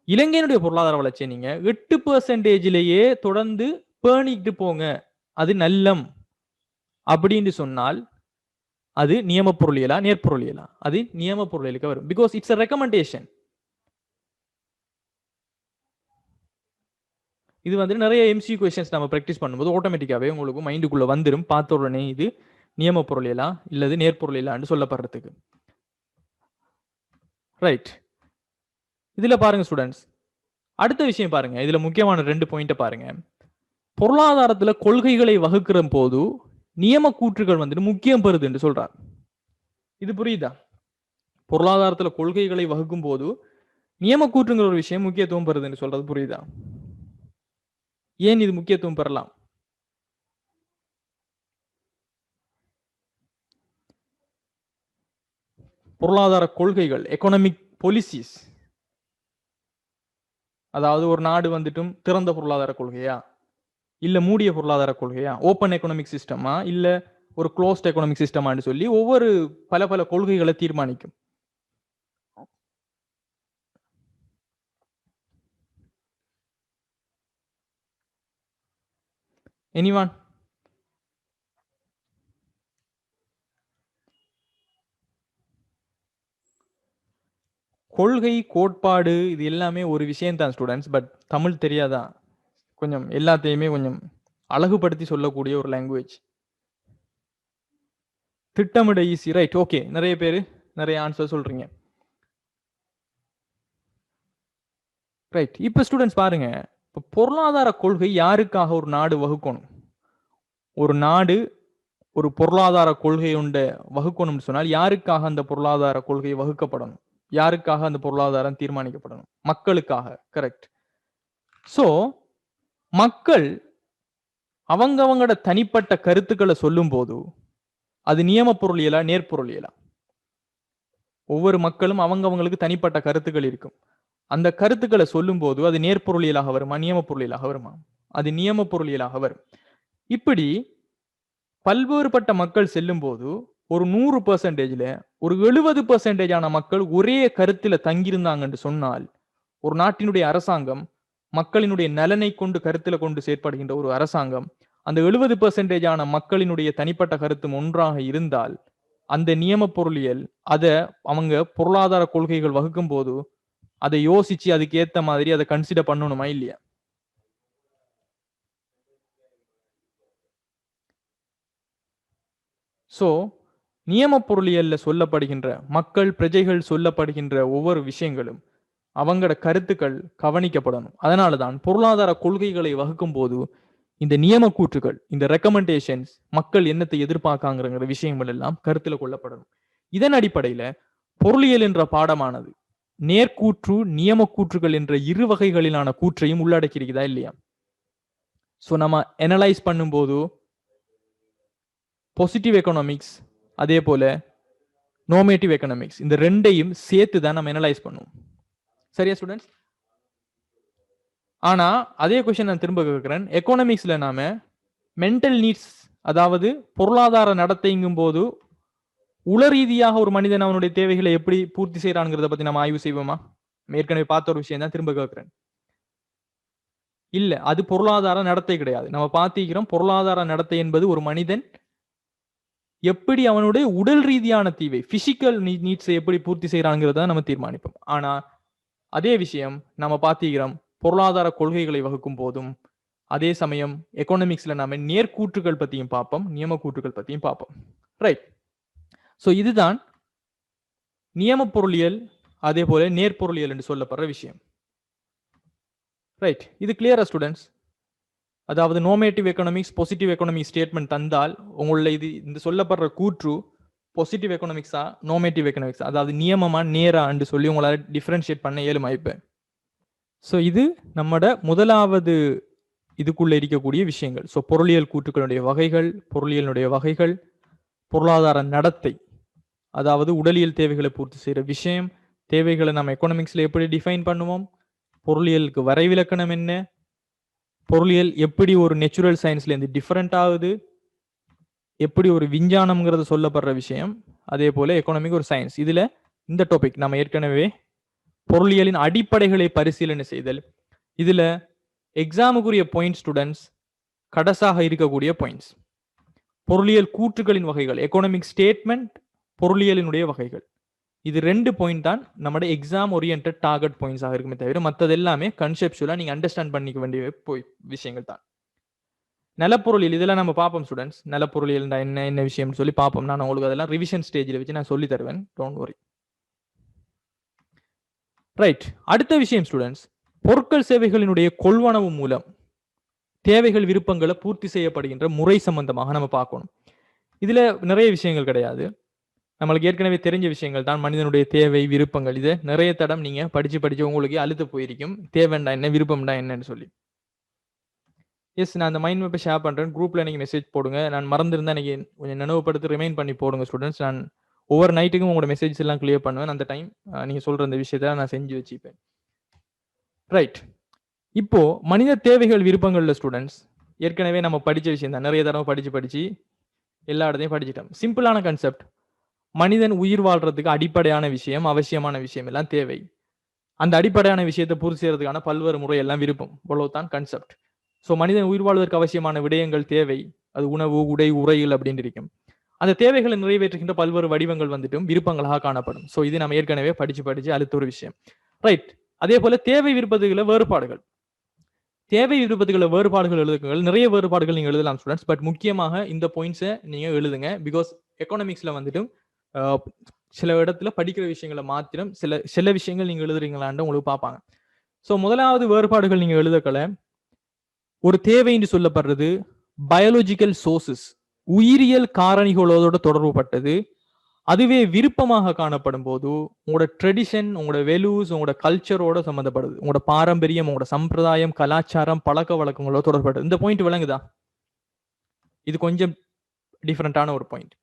இலங்கையினுடைய பொருளாதார வளர்ச்சியை நீங்க 8%லேயே தொடர்ந்து பேணிட்டு போங்க, அது நல்லம் அப்படின்னு சொன்னால் அது நியம பொருளியலா நேர்பொருளியலா? அது நியம பொருளியலுக்கு வரும். Because it's a recommendation. இது வந்து நிறைய எம்சி கொஸ்டின்ஸ் நம்ம ப்ராக்டிஸ் பண்ணும்போது ஆட்டோமேட்டிக்காவே உங்களுக்கு மைண்டுக்குள்ள வந்துடும். பார்த்த உடனே இது நியம பொருளியலா இல்லது நேர்பொருளியலான்னு சொல்லப்படுறதுக்கு. ரைட். இதுல பாருங்க ஸ்டூடெண்ட்ஸ், அடுத்த விஷயம் பாருங்க. இதுல முக்கியமான 2 பாயிண்ட் பாருங்க. பொருளாதாரத்துல கொள்கைகளை வகுக்கிற போது நியம கூற்றுகள் வந்துட்டு முக்கியம் பெறுது என்று சொல்றார். இது புரியுதா? பொருளாதாரத்துல கொள்கைகளை வகுக்கும் போது நியம கூற்றுங்கிற ஒரு விஷயம் முக்கியத்துவம் பெறுது என்று சொல்றது புரியுதா? ஏன் இது முக்கியத்துவம் பெறலாம்? பொருளாதார கொள்கைகள், எக்கனாமிக் பாலிசிஸ், அதாவது ஒரு நாடு வந்துட்டும் திறந்த பொருளாதார கொள்கையா இல்ல மூடிய பொருளாதார கொள்கையா, ஓப்பன் எக்கனாமிக் சிஸ்டமா இல்ல ஒரு க்ளோஸ்ட் எக்கனாமிக் சிஸ்டமான்னு சொல்லி ஒவ்வொரு பல கொள்கைகளை தீர்மானிக்கும். எனிவான்? கொள்கை, கோட்பாடு இது எல்லாமே ஒரு விஷயம் தான் ஸ்டூடெண்ட்ஸ். பட் தமிழ் தெரியாதா? கொஞ்சம் எல்லாத்தையுமே கொஞ்சம் அழகுபடுத்தி சொல்லக்கூடிய ஒரு லாங்குவேஜ். திட்டமிட ஈஸி. Right, okay. நிறைய பேர் நிறைய ஆன்சர் சொல்றீங்க. ரைட். இப்ப ஸ்டூடெண்ட்ஸ் பாருங்க, இப்ப பொருளாதார கொள்கை யாருக்காக ஒரு நாடு வகுக்கணும்? ஒரு நாடு ஒரு பொருளாதார கொள்கை உண்டு வகுக்கணும்னு சொன்னால் யாருக்காக அந்த பொருளாதார கொள்கை வகுக்கப்படணும்? யாருக்காக அந்த பொருளாதாரம் தீர்மானிக்கப்படணும்? மக்களுக்காக. கரெக்ட். சோ மக்கள் அவங்களோட தனிப்பட்ட கருத்துக்களை சொல்லும் போது அது நியம பொருளியலா நேர்பொருளியலா? ஒவ்வொரு மக்களும் அவங்களுக்கு தனிப்பட்ட கருத்துக்கள் இருக்கும். அந்த கருத்துக்களை சொல்லும் போது அது நேர்பொருளியலாக வருமா நியம பொருளியலாக வருமா? அது நியம பொருளியலாக வரும். இப்படி பல்வேறுபட்ட மக்கள் செல்லும் போது ஒரு 100%ல ஒரு 70% மக்கள் ஒரே கருத்துல தங்கியிருந்தாங்கன்னு சொன்னால் ஒரு நாட்டினுடைய அரசாங்கம் மக்களினுடைய நலனை கொண்டு கருத்துல கொண்டு செயற்படுகின்ற ஒரு அரசாங்கம் அந்த 70% மக்களினுடைய தனிப்பட்ட கருத்தும் ஒன்றாக இருந்தால் அந்த நியம பொருளியல் அதை அவங்க பொருளாதார கொள்கைகள் வகுக்கும் போது அதை யோசிச்சு அதுக்கு ஏத்த மாதிரி அதை கன்சிடர் பண்ணணுமா இல்லையா? சோ நியம பொருளியல்ல சொல்லப்படுகின்ற மக்கள் பிரஜைகள் சொல்லப்படுகின்ற ஒவ்வொரு விஷயங்களும் அவங்களோட கருத்துக்கள் கவனிக்கப்படணும். அதனாலதான் பொருளாதார கொள்கைகளை வகுக்கும் போது இந்த நியம கூற்றுகள், இந்த ரெக்கமெண்டேஷன்ஸ், மக்கள் என்னத்தை எதிர்பார்க்காங்கிற விஷயங்கள் எல்லாம் கருத்துல கொள்ளப்படணும். இதன் அடிப்படையில பொருளியல் என்ற பாடமானது நேர்கூற்று நியம கூற்றுகள் என்ற இரு வகைகளிலான கூற்றையும் உள்ளடக்கி இருக்குதா இல்லையா? சோ நம்ம அனலைஸ் பண்ணும்போது பாசிட்டிவ் எக்கனாமிக்ஸ் அதே போல நோமேட்டிவ் எக்கனாமிக்ஸ் இந்த ரெண்டையும் சேர்த்து தான் நம்ம அனலைஸ் பண்ணுவோம். சரியா ஸ்டூடெண்ட்ஸ்? ஆனா அதே கொஸ்டின் நான் திரும்ப கேட்கிறேன். எக்கனாமிக்ஸ்ல நாம மென்டல் நீட்ஸ், அதாவது பொருளாதார நடத்தைங்கும் போது உள ரீதியாக ஒரு மனிதன் அவனுடைய தேவைகளை எப்படி பூர்த்தி செய்யறாங்கிறத பத்தி நம்ம ஆய்வு செய்வோமா? ஏற்கனவே பார்த்த ஒரு விஷயம் தான் திரும்ப கேட்கிறேன். இல்ல, அது பொருளாதார நடத்தை கிடையாது. நம்ம பார்த்திருக்கிறோம், பொருளாதார நடத்தை என்பது ஒரு மனிதன் எப்படி அவனுடைய உடல் ரீதியான தேவை, பிசிக்கல் நீட்ஸை எப்படி பூர்த்தி செய்யறாங்கிறத நம்ம தீர்மானிப்போம். ஆனா அதே விஷயம் நம்ம பார்த்திருக்கிறோம் பொருளாதார கொள்கைகளை வகுக்கும் போதும், அதே சமயம் எக்கனாமிக்ஸ்ல நாம நேர்கூற்றுகள் பத்தியும் பார்ப்போம், நியம கூற்றுகள் பத்தியும் பார்ப்போம். ரைட். சோ இதுதான் நியம பொருளியல், அதே போல நேர்பொருளியல் என்று சொல்லப்படுற விஷயம். ரைட். இது கிளியரா ஸ்டூடெண்ட்ஸ்? அதாவது normative economics, positive economic statement தந்தால் உங்கள இது இந்த சொல்லப்படுற கூற்று பாசிட்டிவ் எக்கனாமிக்ஸா நோமேட்டிவ் எக்கனாமிக்ஸ், அதாவது நியமமா நேரா என்று சொல்லி உங்களால டிஃபரன்ஷியேட் பண்ண இயலும் வாய்ப்பு. ஸோ இது நம்மட முதலாவது இதுக்குள்ள இருக்கக்கூடிய விஷயங்கள். ஸோ பொருளியல் கூற்றுக்களுடைய வகைகள், பொருளியலுடைய வகைகள், பொருளாதார நடத்தை, அதாவது உடலியல் தேவைகளை பூர்த்தி செய்யற விஷயம், தேவைகளை நம்ம எக்கனாமிக்ஸ்ல எப்படி டிஃபைன் பண்ணுவோம், பொருளியலுக்கு வரைவிலக்கணம் என்ன, பொருளியல் எப்படி ஒரு நேச்சுரல் சயின்ஸ்ல இருந்து டிஃபரெண்ட் ஆகுது, எப்படி ஒரு விஞ்ஞானம்ங்கிறது சொல்லப்படுற விஷயம், அதே போல எக்கனாமிக் ஒரு சயின்ஸ். இதுல இந்த டாபிக் நம்ம ஏற்கனவே பொருளியலின் அடிப்படைகளை பரிசீலனை செய்தல், இதுல எக்ஸாமுக்குரிய பாயிண்ட் ஸ்டூடெண்ட்ஸ் கடைசாக இருக்கக்கூடிய பாயிண்ட்ஸ், பொருளியல் கூற்றுகளின் வகைகள், எக்கனாமிக் ஸ்டேட்மெண்ட், பொருளியலினுடைய வகைகள். இது 2 பாயிண்ட் தான் நம்மட எக்ஸாம் ஓரியன்ட் டார்கெட் பாயிண்ட்ஸாக இருக்குமே தவிர மற்றது எல்லாமே கன்செப்சுவலா நீங்க அண்டர்ஸ்டாண்ட் பண்ணிக்க வேண்டிய விஷயங்கள் தான். நிலப்பொருளியல் இதெல்லாம் நம்ம பார்ப்போம் ஸ்டூடெண்ட்ஸ். நிலப்பொருளியல் என்ன என்ன விஷயம்னு சொல்லி பார்ப்போம். நான் உங்களுக்கு அதெல்லாம் ரிவிஷன் ஸ்டேஜில் வச்சு நான் சொல்லி தருவேன், டோன்ட் வரி. ரைட். அடுத்த விஷயம் ஸ்டூடெண்ட்ஸ், பொருட்கள் சேவைகளினுடைய கொள்வனவு மூலம் தேவைகள் விருப்பங்களை பூர்த்தி செய்யப்படுகின்ற முறை சம்பந்தமாக நம்ம பார்க்கணும். இதுல நிறைய விஷயங்கள் கிடையாது, நம்மளுக்கு ஏற்கனவே தெரிஞ்ச விஷயங்கள் தான். மனிதனுடைய தேவை விருப்பங்கள், இது நிறைய தடம் நீங்க படிச்சு உங்களுக்கு அழுத்த போயிருக்கும், தேவைண்டா என்ன விருப்பம்டா என்னன்னு சொல்லி. எஸ், நான் அந்த மைண்ட் மேப்பை ஷேர் பண்றேன், குரூப்ல நீங்க மெசேஜ் போடுங்க. நான் மறந்துருந்தா நீங்க கொஞ்சம் நினைவுபடுத்தி ரிமைண்ட் பண்ணி போடுங்க ஸ்டூடெண்ட்ஸ். நான் ஒவ்வொரு நைட்டுக்கும் உங்களோட மெசேஜ் எல்லாம் கிளியர் பண்ணுவேன். அந்த டைம் நீங்க சொல்ற அந்த விஷயத்த நான் செஞ்சு வச்சுப்பேன். ரைட். இப்போ மனித தேவைகள் விருப்பங்கள்ல ஸ்டூடெண்ட்ஸ் ஏற்கனவே நம்ம படிச்ச விஷயம் தான், நிறைய தடவை படிச்சு எல்லா இடத்தையும் படிச்சிட்டோம். சிம்பிளான கான்செப்ட், மனிதன் உயிர் வாழ்றதுக்கு அடிப்படையான விஷயம், அவசியமான விஷயம் எல்லாம் தேவை. அந்த அடிப்படையான விஷயத்தை பூர்த்தி செய்யறதுக்கான பல்வேறு முறை எல்லாம் விருப்பம், இவ்வளவுதான் கான்செப்ட். ஸோ மனிதன் உயிர் வாழ்வதற்கு அவசியமான விடயங்கள் தேவை, அது உணவு, உடை, உரைகள் அப்படின்னு இருக்கும். அந்த தேவைகளை நிறைவேற்றுகின்ற பல்வேறு வடிவங்கள் வந்துட்டும் விருப்பங்களாக காணப்படும். ஸோ இது நம்ம ஏற்கனவே படிச்சு அடுத்த ஒரு விஷயம். ரைட். அதே போல தேவை விருப்பத்துகளை வேறுபாடுகள், தேவை விருப்பத்துகளை வேறுபாடுகள் எழுதுங்கள். நிறைய வேறுபாடுகள் நீங்க எழுதலாம் ஸ்டூடெண்ட்ஸ், பட் முக்கியமாக இந்த பாயிண்ட்ஸை நீங்க எழுதுங்க. பிகாஸ் எக்கனாமிக்ஸ்ல வந்துட்டு சில இடத்துல படிக்கிற விஷயங்களை மாத்திரம் சில விஷயங்கள் நீங்க எழுதுறீங்களான்னு உங்களுக்கு பார்ப்பாங்க. ஸோ முதலாவது வேறுபாடுகள் நீங்க எழுதக்கல, ஒரு தேவை என்று சொல்லப்படுறது பயாலஜிக்கல் சோர்சஸ், உயிரியல் காரணிகளோட தொடர்புபட்டது. அதுவே விருப்பமாக காணப்படும் போது உங்களோட ட்ரெடிஷன், உங்களோட வெலூஸ், உங்களோட கல்ச்சரோட சம்பந்தப்படுது, உங்களோட பாரம்பரியம், உங்களோட சம்பிரதாயம், கலாச்சாரம், பழக்க வழக்கங்களோட தொடர்படுது. இந்த பாயிண்ட் விளங்குதா? இது கொஞ்சம் டிஃபரெண்டான ஒரு பாயிண்ட்.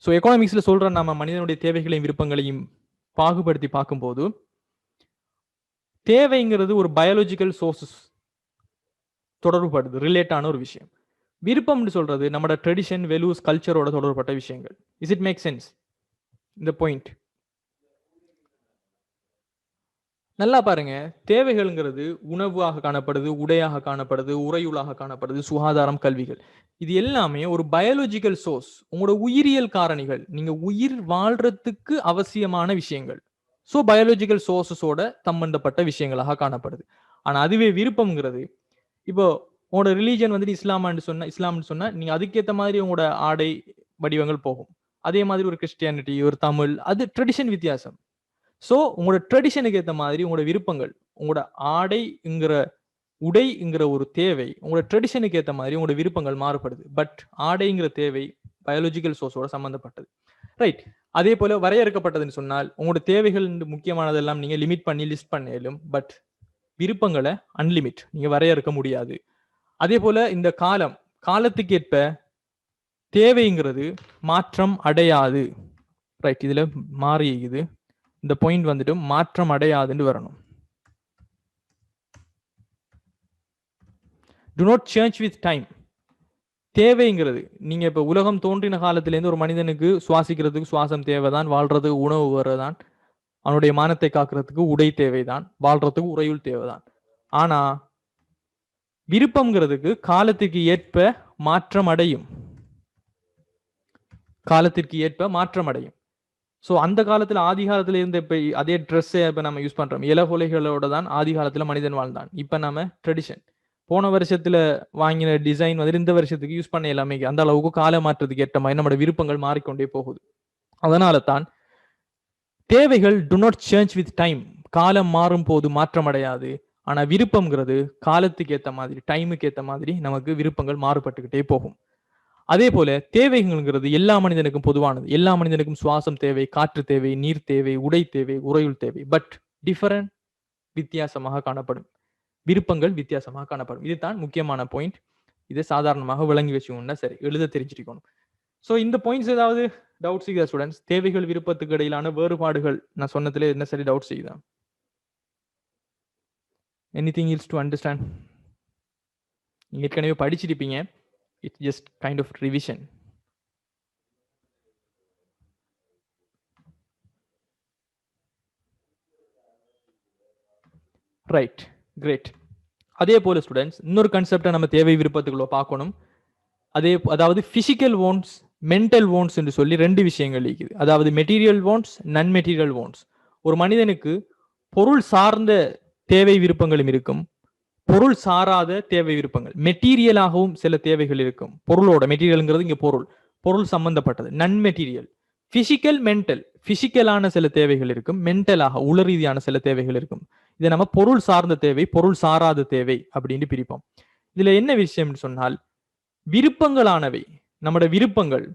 ஸோ எக்கனாமிக்ஸ்ல சொல்ற நம்ம மனிதனுடைய தேவைகளையும் விருப்பங்களையும் பாகுபடுத்தி பார்க்கும்போது தேவைங்கிறது ஒரு பயாலஜிக்கல் சோர்சஸ் தொடர்புபடுது, ரிலேட்டான ஒரு விஷயம். விருப்பம்னு சொல்றது நம்மளோட ட்ரெடிஷன், வெலூஸ், கல்ச்சரோட தொடர்பட்ட விஷயங்கள். இஸ் இட் மேக் சென்ஸ் இந்த பாயிண்ட்? நல்லா பாருங்க, தேவைகள்ங்கிறது உணவாக காணப்படுது, உடையாக காணப்படுது, உறையுளாக காணப்படுது, சுகாதாரம், கல்விகள், இது எல்லாமே ஒரு பயாலஜிக்கல் சோர்ஸ், உங்களோட உயிரியல் காரணிகள், நீங்க உயிர் வாழ்றதுக்கு அவசியமான விஷயங்கள். ஸோ பயாலஜிக்கல் சோர்சஸோட சம்பந்தப்பட்ட விஷயங்களாக காணப்படுது. ஆனா அதுவே விருப்பம்ங்கிறது, இப்போ உங்களோட ரிலீஜன் வந்துட்டு இஸ்லாம்னு சொன்னா நீங்க அதுக்கேற்ற மாதிரி உங்களோட ஆடை வடிவங்கள் போகும். அதே மாதிரி ஒரு கிறிஸ்டியானிட்டி, ஒரு தமிழ், அது ட்ரெடிஷன் வித்தியாசம். ஸோ உங்களோட ட்ரெடிஷனுக்கு ஏற்ற மாதிரி உங்களோட விருப்பங்கள், உங்களோட ஆடைங்கிற உடைங்கிற ஒரு தேவை உங்களோட ட்ரெடிஷனுக்கு ஏற்ற மாதிரி உங்களோட விருப்பங்கள் மாறுபடுது. பட் ஆடைங்கிற தேவை பயாலஜிக்கல் சோர்ஸோட சம்பந்தப்பட்டது. ரைட். அதே போல வரையறுக்கப்பட்டதுன்னு சொன்னால் உங்களோட தேவைகள் முக்கியமானதெல்லாம் நீங்க லிமிட் பண்ணி லிஸ்ட் பண்ணிலும், பட் விருப்பங்களை அன்லிமிட் நீங்க வரையறுக்க முடியாது. அதே போல இந்த காலத்துக்கு ஏற்ப தேவைங்கிறது மாற்றம் அடையாது. ரைட். இதுல மாறியுது, இந்த பாயிண்ட் வந்துட்டு மாற்றம் அடையாதுன்னு வரணும். Do not change with time. தேவைங்கிறது நீங்க இப்ப உலகம் தோன்றின காலத்திலேருந்து ஒரு மனிதனுக்கு சுவாசிக்கிறதுக்கு சுவாசம் தேவைதான், வாழ்றதுக்கு உணவு வரதான், அவனுடைய மானத்தை காக்கிறதுக்கு உடை தேவைதான், வாழ்றதுக்கு உறையுள் தேவைதான். ஆனா விருப்பம்ங்கிறதுக்கு காலத்துக்கு ஏற்ப மாற்றம் அடையும், காலத்திற்கு ஏற்ப மாற்றம் அடையும். ஸோ அந்த காலத்துல ஆதி காலத்துல இருந்த இப்ப அதே ட்ரெஸ்ஸை இப்ப நம்ம யூஸ் பண்றோம். இலகுலைகளோட தான் ஆதி காலத்துல மனிதன் வாழ்ந்தான். இப்ப நம்ம ட்ரெடிஷன் போன வருஷத்துல வாங்கின டிசைன் வந்து இந்த வருஷத்துக்கு யூஸ் பண்ண எல்லாமே அந்த அளவுக்கு கால மாற்றத்துக்கு ஏற்ற மாதிரி நம்மளோட விருப்பங்கள் மாறிக்கொண்டே போகுது. அதனால தான் தேவைகள் to not change with time. காலம் மாறும் போது மாற்றம் அடையாது. ஆனா விருப்பம்ங்கிறது காலத்துக்கு ஏற்ற மாதிரி, டைமுக்கு ஏற்ற மாதிரி நமக்கு விருப்பங்கள் மாறுபட்டுக்கிட்டே போகும். அதே போல தேவைகள்ங்கிறது எல்லா மனிதனுக்கும் பொதுவானது. எல்லா மனிதனுக்கும் சுவாசம் தேவை, காற்று தேவை, நீர் தேவை, உடை தேவை, உறையுள் தேவை. பட் டிஃபரண்ட், வித்தியாசமாக காணப்படும். விருப்பங்கள் வித்தியாசமாக காணப்படும். இதுதான் முக்கியமான பாயிண்ட். இதை சாதாரணமாக விளங்கி வச்சுக்கோங்க. சரி, எழுத தெரிஞ்சிருக்கணும். ஸோ இந்த பாயிண்ட்ஸ் ஏதாவது டவுட்ஸ் இருக்குதா ஸ்டூடெண்ட்ஸ்? தேவைகள் விருப்பத்துக்கு இடையிலான வேறுபாடுகள் நான் சொன்னதுல என்ன சரி டவுட்ஸ் இருக்குதா? Anything else to understand? நீங்க ஏற்கனவே படிச்சிருப்பீங்க. It's just kind of revision. Right, great. அதே போல ஸ்டூடெண்ட்ஸ் இன்னொரு கான்செப்டை நம்ம தேவை விருப்பத்துக்குள்ள பார்க்கணும். அதாவது பிசிக்கல் வாண்ட்ஸ், மென்டல் வாண்ட்ஸ் என்று சொல்லி ரெண்டு விஷயங்கள் இருக்குது. அதாவது மெட்டீரியல் வாண்ட்ஸ், நான் மெட்டீரியல் வாண்ட்ஸ். ஒரு மனிதனுக்கு பொருள் சார்ந்த தேவை விருப்பங்களும் இருக்கும், பொருள் சாராத தேவை விருப்பங்கள். மெட்டீரியலாகவும் சில தேவைகள் இருக்கும். பொருளோட மெட்டீரியல்ங்கிறது இங்க பொருள், பொருள் சம்பந்தப்பட்டது. நன் மெட்டீரியல், பிசிக்கல், மென்டல். பிசிக்கலான சில தேவைகள் இருக்கும், மென்டலாக உள ரீதியான சில தேவைகள் இருக்கும். இதை நம்ம பொருள் சார்ந்த தேவை, பொருள் சாராத தேவை அப்படின்னு பிரிப்போம். இதுல என்ன விஷயம் சொன்னால், விருப்பங்களானவை, நம்மட விருப்பங்கள்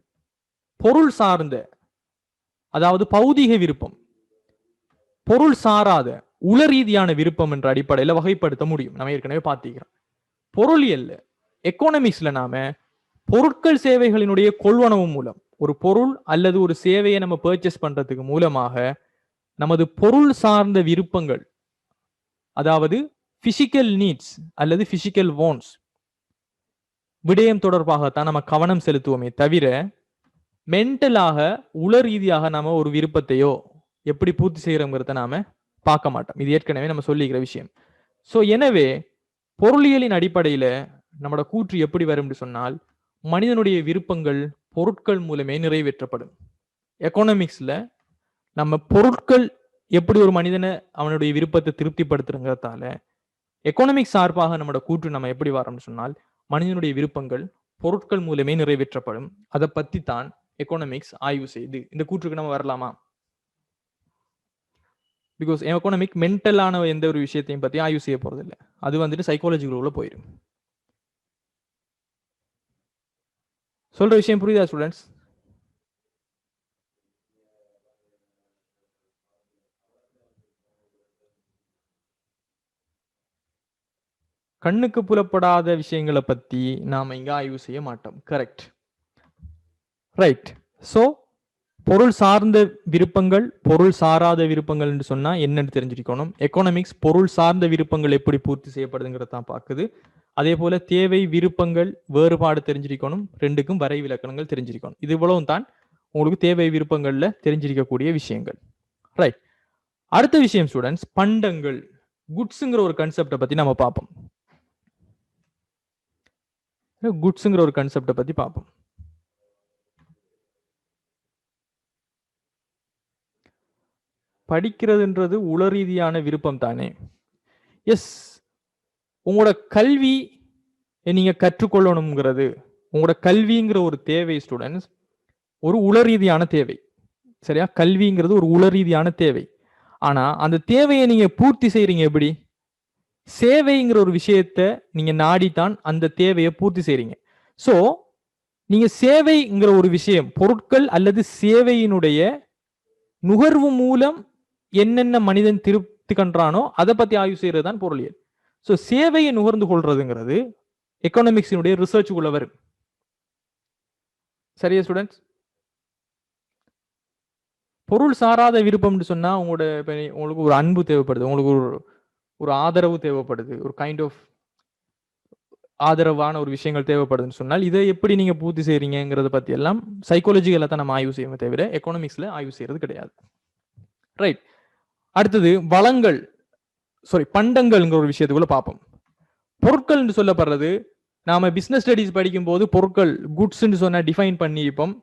பொருள் சார்ந்த, அதாவது பௌதிக விருப்பம், பொருள் சாராத உள ரீதியான விருப்பம் என்ற அடிப்படையில் வகைப்படுத்த முடியும். நம்ம ஏற்கனவே பார்த்திக்கிறோம். பொருளியல்ல, எக்கனாமிக்ஸ்ல நாம பொருட்கள் சேவைகளினுடைய கொள்வனவு மூலம் ஒரு பொருள் அல்லது ஒரு சேவையை நம்ம பர்ச்சேஸ் பண்றதுக்கு மூலமாக நமது பொருள் சார்ந்த விருப்பங்கள், அதாவது பிசிக்கல் நீட்ஸ் அல்லது பிசிக்கல் வாண்ட்ஸ் விடயம் தொடர்பாகத்தான் நம்ம கவனம் செலுத்துவோமே தவிர, மென்டலாக உள ரீதியாக நாம ஒரு விருப்பத்தையோ எப்படி பூர்த்தி செய்யறோங்கிறத நாம பார்க்க மாட்டோம். இது ஏற்கனவே நம்ம சொல்லிக்கிற விஷயம். ஸோ எனவே பொருளியலின் அடிப்படையில நம்மளோட கூற்று எப்படி வரும் சொன்னால், மனிதனுடைய விருப்பங்கள் பொருட்கள் மூலமே நிறைவேற்றப்படும். எக்கனாமிக்ஸ்ல நம்ம பொருட்கள் எப்படி ஒரு மனிதனை அவனுடைய விருப்பத்தை திருப்திப்படுத்துறங்கிறதால எக்கனாமிக்ஸ் சார்பாக நம்மளோட கூற்று நம்ம எப்படி வரோம்னு சொன்னால், மனிதனுடைய விருப்பங்கள் பொருட்கள் மூலமே நிறைவேற்றப்படும். அதை பத்தி தான் எக்கனாமிக்ஸ் ஆய்வு செய்து. இந்த கூற்றுக்கு நம்ம வரலாமா? பிகாஸ் எக்கனாமிக் மென்டலான எந்த ஒரு விஷயத்தையும் பத்தி ஆய்வு செய்ய போறது இல்லை. அது வந்துட்டு சைக்காலஜிக்குள்ள போயிடும். சொல்ற விஷயம் புரியுதா ஸ்டூடெண்ட்ஸ்? கண்ணுக்கு புலப்படாத விஷயங்களை பத்தி நாம இங்க ஆய்வு செய்ய மாட்டோம். Correct, right. சோ பொருள் சார்ந்த விருப்பங்கள், பொருள் சாராத விருப்பங்கள் என்று சொன்னா என்னன்னு தெரிஞ்சிருக்கணும். எக்கனாமிக்ஸ் பொருள் சார்ந்த விருப்பங்கள் எப்படி பூர்த்தி செய்யப்படுதுங்கிறத பார்க்குது. அதே போல தேவை விருப்பங்கள் வேறுபாடு தெரிஞ்சிருக்கணும். ரெண்டுக்கும் வரை விலக்கணங்கள் தெரிஞ்சிருக்கணும். இது இவ்வளவும் தான் உங்களுக்கு தேவை விருப்பங்கள்ல தெரிஞ்சிருக்கக்கூடிய விஷயங்கள். ரைட். அடுத்த விஷயம் ஸ்டூடெண்ட்ஸ், பண்டங்கள், குட்ஸ்ங்கிற ஒரு கான்செப்டை பத்தி நம்ம பார்ப்போம். குட்ஸ்ங்கிற ஒரு கான்செப்டை பத்தி பார்ப்போம். படிக்கிறதுன்றது உள ரீதியான விருப்பம் தானே? எஸ், உங்களோட கல்வி நீங்க கற்றுக்கொள்ளணுங்கிறது, உங்களோட கல்விங்கிற ஒரு தேவை ஸ்டூடெண்ட்ஸ் ஒரு உள ரீதியான தேவை. சரியா? கல்விங்கிறது ஒரு உள ரீதியான தேவை. ஆனா அந்த தேவையை நீங்க பூர்த்தி செய்யறீங்க எப்படி? சேவைங்கிற ஒரு விஷயத்த நீங்க நாடித்தான் அந்த தேவையை பூர்த்தி செய்றீங்க. சோ நீங்க சேவைங்கிற ஒரு விஷயம், பொருட்கள் அல்லது சேவையினுடைய நுகர்வு மூலம் என்னென்ன மனிதன் திருப்தி கண்டானோ அதை பத்தி ஆய்வு செய்யறது தான் பொருளியல். ஸோ சேவையை நுகர்ந்து கொள்றதுங்கிறது எக்கனாமிக்ஸினுடைய ரிசர்ச்சுக்குள்ள வரும். சரியா ஸ்டூடெண்ட்ஸ்? பொருள் சாராத விருப்பம்னு சொன்னா உங்களுக்கு ஒரு அன்பு தேவைப்படுது, உங்களுக்கு ஒரு ஆதரவு தேவைப்படுது, ஒரு கைண்ட் ஆஃப் ஆதரவான ஒரு விஷயங்கள் தேவைப்படுதுன்னு சொன்னால் இதை எப்படி நீங்க பூர்த்தி செய்றீங்கிறத பத்தி எல்லாம் சைக்காலஜிக்கலா தான் நம்ம ஆய்வு செய்யவே தவிர எக்கனாமிக்ஸ்ல ஆய்வு செய்யறது கிடையாது. ரைட். அடுத்தது வளங்கள், சாரி பண்டங்கள்ங்கிற ஒரு விஷயத்துக்குள்ள பார்ப்போம். பொருட்கள் சொல்லப்படுறது நாம பிசினஸ் ஸ்டடிஸ் படிக்கும் போது பொருட்கள் குட்ஸ் சொன்ன டிஃபைன் பண்ணியிருப்போம்.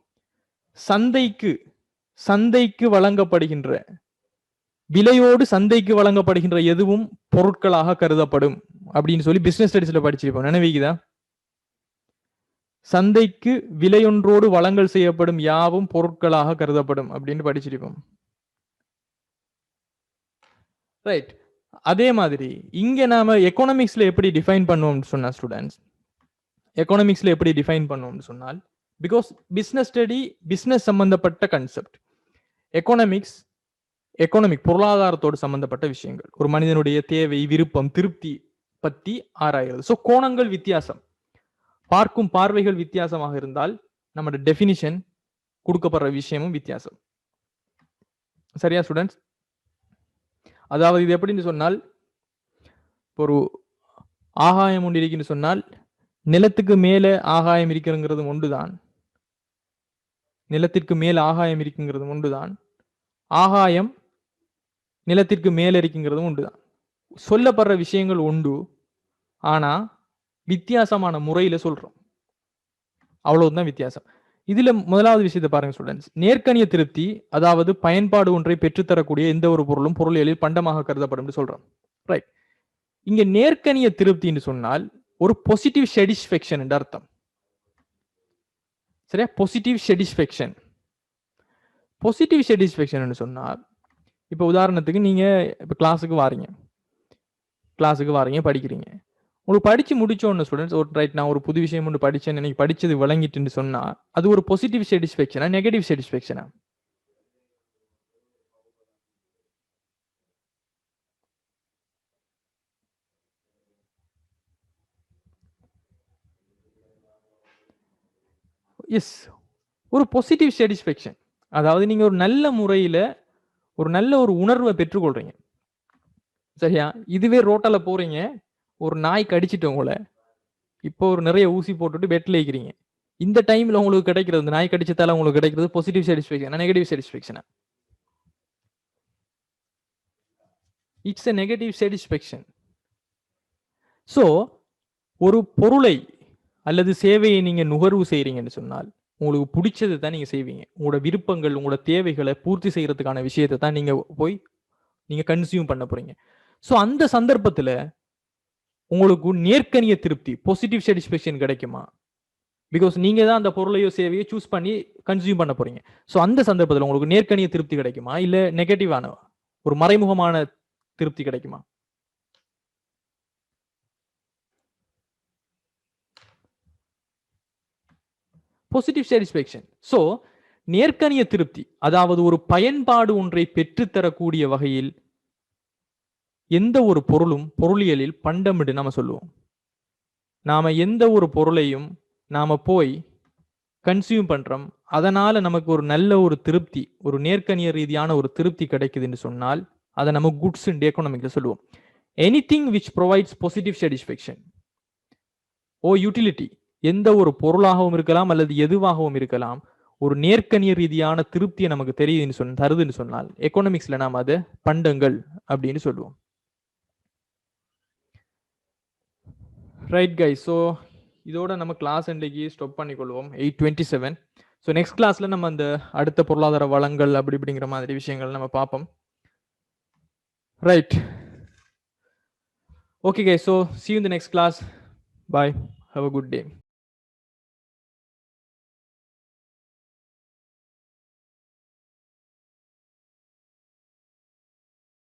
சந்தைக்கு வழங்கப்படுகின்ற விலையோடு சந்தைக்கு வழங்கப்படுகின்ற எதுவும் பொருட்களாக கருதப்படும் அப்படின்னு சொல்லி பிசினஸ் ஸ்டடிஸ்ல படிச்சிருப்போம். நினைவிக்குதா? சந்தைக்கு விலையொன்றோடு வழங்கல் செய்யப்படும் யாவும் பொருட்களாக கருதப்படும் அப்படின்னு படிச்சிருப்போம். ரைட். அதே மாதிரி இங்க நாம எக்கனாமிக்ஸ்ல எப்படி டிஃபைன் பண்ணுவோம்னு சொன்னா ஸ்டூடெண்ட்ஸ், எக்கனாமிக்ஸ்ல எப்படி டிஃபைன் பண்ணுவோம்னு சொன்னால், பிகாஸ் பிசினஸ் ஸ்டடி பிசினஸ் சம்பந்தப்பட்ட கன்செப்ட், எக்கனாமிக் பொருளாதாரத்தோடு சம்பந்தப்பட்ட விஷயங்கள், ஒரு மனிதனுடைய தேவை, விருப்பம், திருப்தி பத்தி ஆராய்கிறது. ஸோ கோணங்கள் வித்தியாசம், பார்க்கும் பார்வைகள் வித்தியாசமாக இருந்தால் நம்மளோட டெஃபினிஷன் கொடுக்கப்படுற விஷயமும் வித்தியாசம். சரியா ஸ்டூடெண்ட்ஸ்? அதாவது இது எப்படின்னு சொன்னால், ஒரு ஆகாயம் ஒன்று இருக்குன்னு சொன்னால் நிலத்துக்கு மேலே ஆகாயம் இருக்குங்கிறது ஒன்றுதான், நிலத்திற்கு மேல் ஆகாயம் இருக்குங்கிறது ஒன்றுதான், ஆகாயம் நிலத்திற்கு மேலே இருக்குங்கிறதும் ஒன்றுதான். சொல்லப்படுற விஷயங்கள் உண்டு, ஆனா வித்தியாசமான முறையில சொல்றோம், அவ்வளவுதான் வித்தியாசம். இதுல முதலாவது விஷயத்தை பாருங்க ஸ்டூடெண்ட்ஸ். நேர்கணிய திருப்தி, அதாவது பயன்பாடு ஒன்றை பெற்றுத்தரக்கூடிய எந்த ஒரு பொருளும் பொருளியலில் பண்டமாக கருதப்படும் சொல்றோம். ரைட். இங்க நேர்கணிய திருப்தின்னு சொன்னால் ஒரு பாசிட்டிவ் சாட்டிஸ்ஃபேக்ஷன் என்ற அர்த்தம். சரியா? Positive satisfaction. பாசிட்டிவ் சாட்டிஸ்ஃபேக்ஷன் சொன்னால், இப்போ உதாரணத்துக்கு நீங்க இப்போ கிளாஸுக்கு வாரீங்க படிக்கிறீங்க. உங்களுக்கு படிச்சு முடிச்சோன்னு ஸ்டூடெண்ட்ஸ், ஒரு ரைட் நான் ஒரு புது விஷயம் ஒன்று படிச்சேன், எனக்கு படிச்சது விளங்கிட்டுன்னு சொன்னா அது ஒரு பாசிட்டிவ் சாட்டிஸ்ஃபேக்ஷனா நெகட்டிவ் சாட்டிஸ்ஃபேக்ஷனா? எஸ், ஒரு பாசிட்டிவ் சாட்டிஸ்ஃபேக்ஷன். அதாவது நீங்க ஒரு நல்ல முறையில ஒரு நல்ல ஒரு உணர்வை பெற்றுக்கொள்றீங்க. சரியா? இதுவே ரோட்டால போறீங்க, ஒரு நாய் கடிச்சிட்டு உங்களை, இப்போ ஒரு நிறைய ஊசி போட்டுட்டு பெட்ல இருக்கிறீங்க, இந்த டைம்ல உங்களுக்கு கிடைக்கிறது, இந்த நாய் கடிச்சதால உங்களுக்கு கிடைக்கிறது பாசிட்டிவ் சாட்டிஸ்ஃபேக்ஷன் நெகட்டிவ் சாட்டிஸ்ஃபேக்ஷனா? It's a negative satisfaction. So ஒரு பொருளை அல்லது சேவையை நீங்க நுகர்வு செய்யறீங்கன்னு சொன்னால் உங்களுக்கு பிடிச்சது தான் நீங்க செய்வீங்க. உங்களோட விருப்பங்கள், உங்களோட தேவைகளை பூர்த்தி செய்யறதுக்கான விஷயத்தை தான் நீங்க போய் நீங்க கன்சியூம் பண்ண போறீங்க. ஸோ அந்த சந்தர்ப்பத்தில் உங்களுக்கு நேர்கணிய திருப்தி, பாசிட்டிவ் சாட்டிஸ்ஃபேக்ஷன் கிடைக்குமா? பிகாஸ் நீங்க தான் அந்த பொருளையோ சேவையோ சூஸ் பண்ணி கன்சியூம் பண்ண போறீங்க. ஸோ அந்த சந்தர்ப்பத்தில் உங்களுக்கு நேர்கணிய திருப்தி கிடைக்குமா, இல்ல நெகட்டிவான ஒரு மறைமுகமான திருப்தி கிடைக்குமா? Positive satisfaction. ஸோ நேர்கணிய திருப்தி, அதாவது ஒரு பயன்பாடு ஒன்றை பெற்றுத்தரக்கூடிய வகையில் எந்த ஒரு பொருளும் பொருளியலில் பண்டம் என்று நாம சொல்லுவோம். நாம எந்த ஒரு பொருளையும் நாம போய் கன்சியூம் பண்றோம், அதனால நமக்கு ஒரு நல்ல ஒரு திருப்தி, ஒரு நேர்கணிய ரீதியான ஒரு திருப்தி கிடைக்குதுன்னு சொன்னால் அதை நம்ம குட்ஸ் இன் எக்கனாமிக்ல சொல்லுவோம். Anything which provides positive satisfaction or utility, எந்த ஒரு பொருளாகவும் இருக்கலாம் அல்லது எதுவாகவும் இருக்கலாம், ஒரு நேர்கணிய ரீதியான திருப்தியை நமக்கு தெரியுதுன்னு தருதுன்னு சொன்னால் எக்கனாமிக்ஸ்ல நாம் அதை பண்டங்கள் அப்படின்னு சொல்லுவோம். ரைட் கைஸ், ஸோ இதோட நம்ம கிளாஸ் இன்றைக்கு ஸ்டாப் பண்ணிக்கொள்வோம் 8:27. ஸோ நெக்ஸ்ட் கிளாஸ்ல நம்ம அந்த அடுத்த பொருளாதார வளங்கள் அப்படி இப்படிங்கிற மாதிரி விஷயங்கள் நம்ம பார்ப்போம். Right, okay guys, so see you in the next class. Bye, have a good day.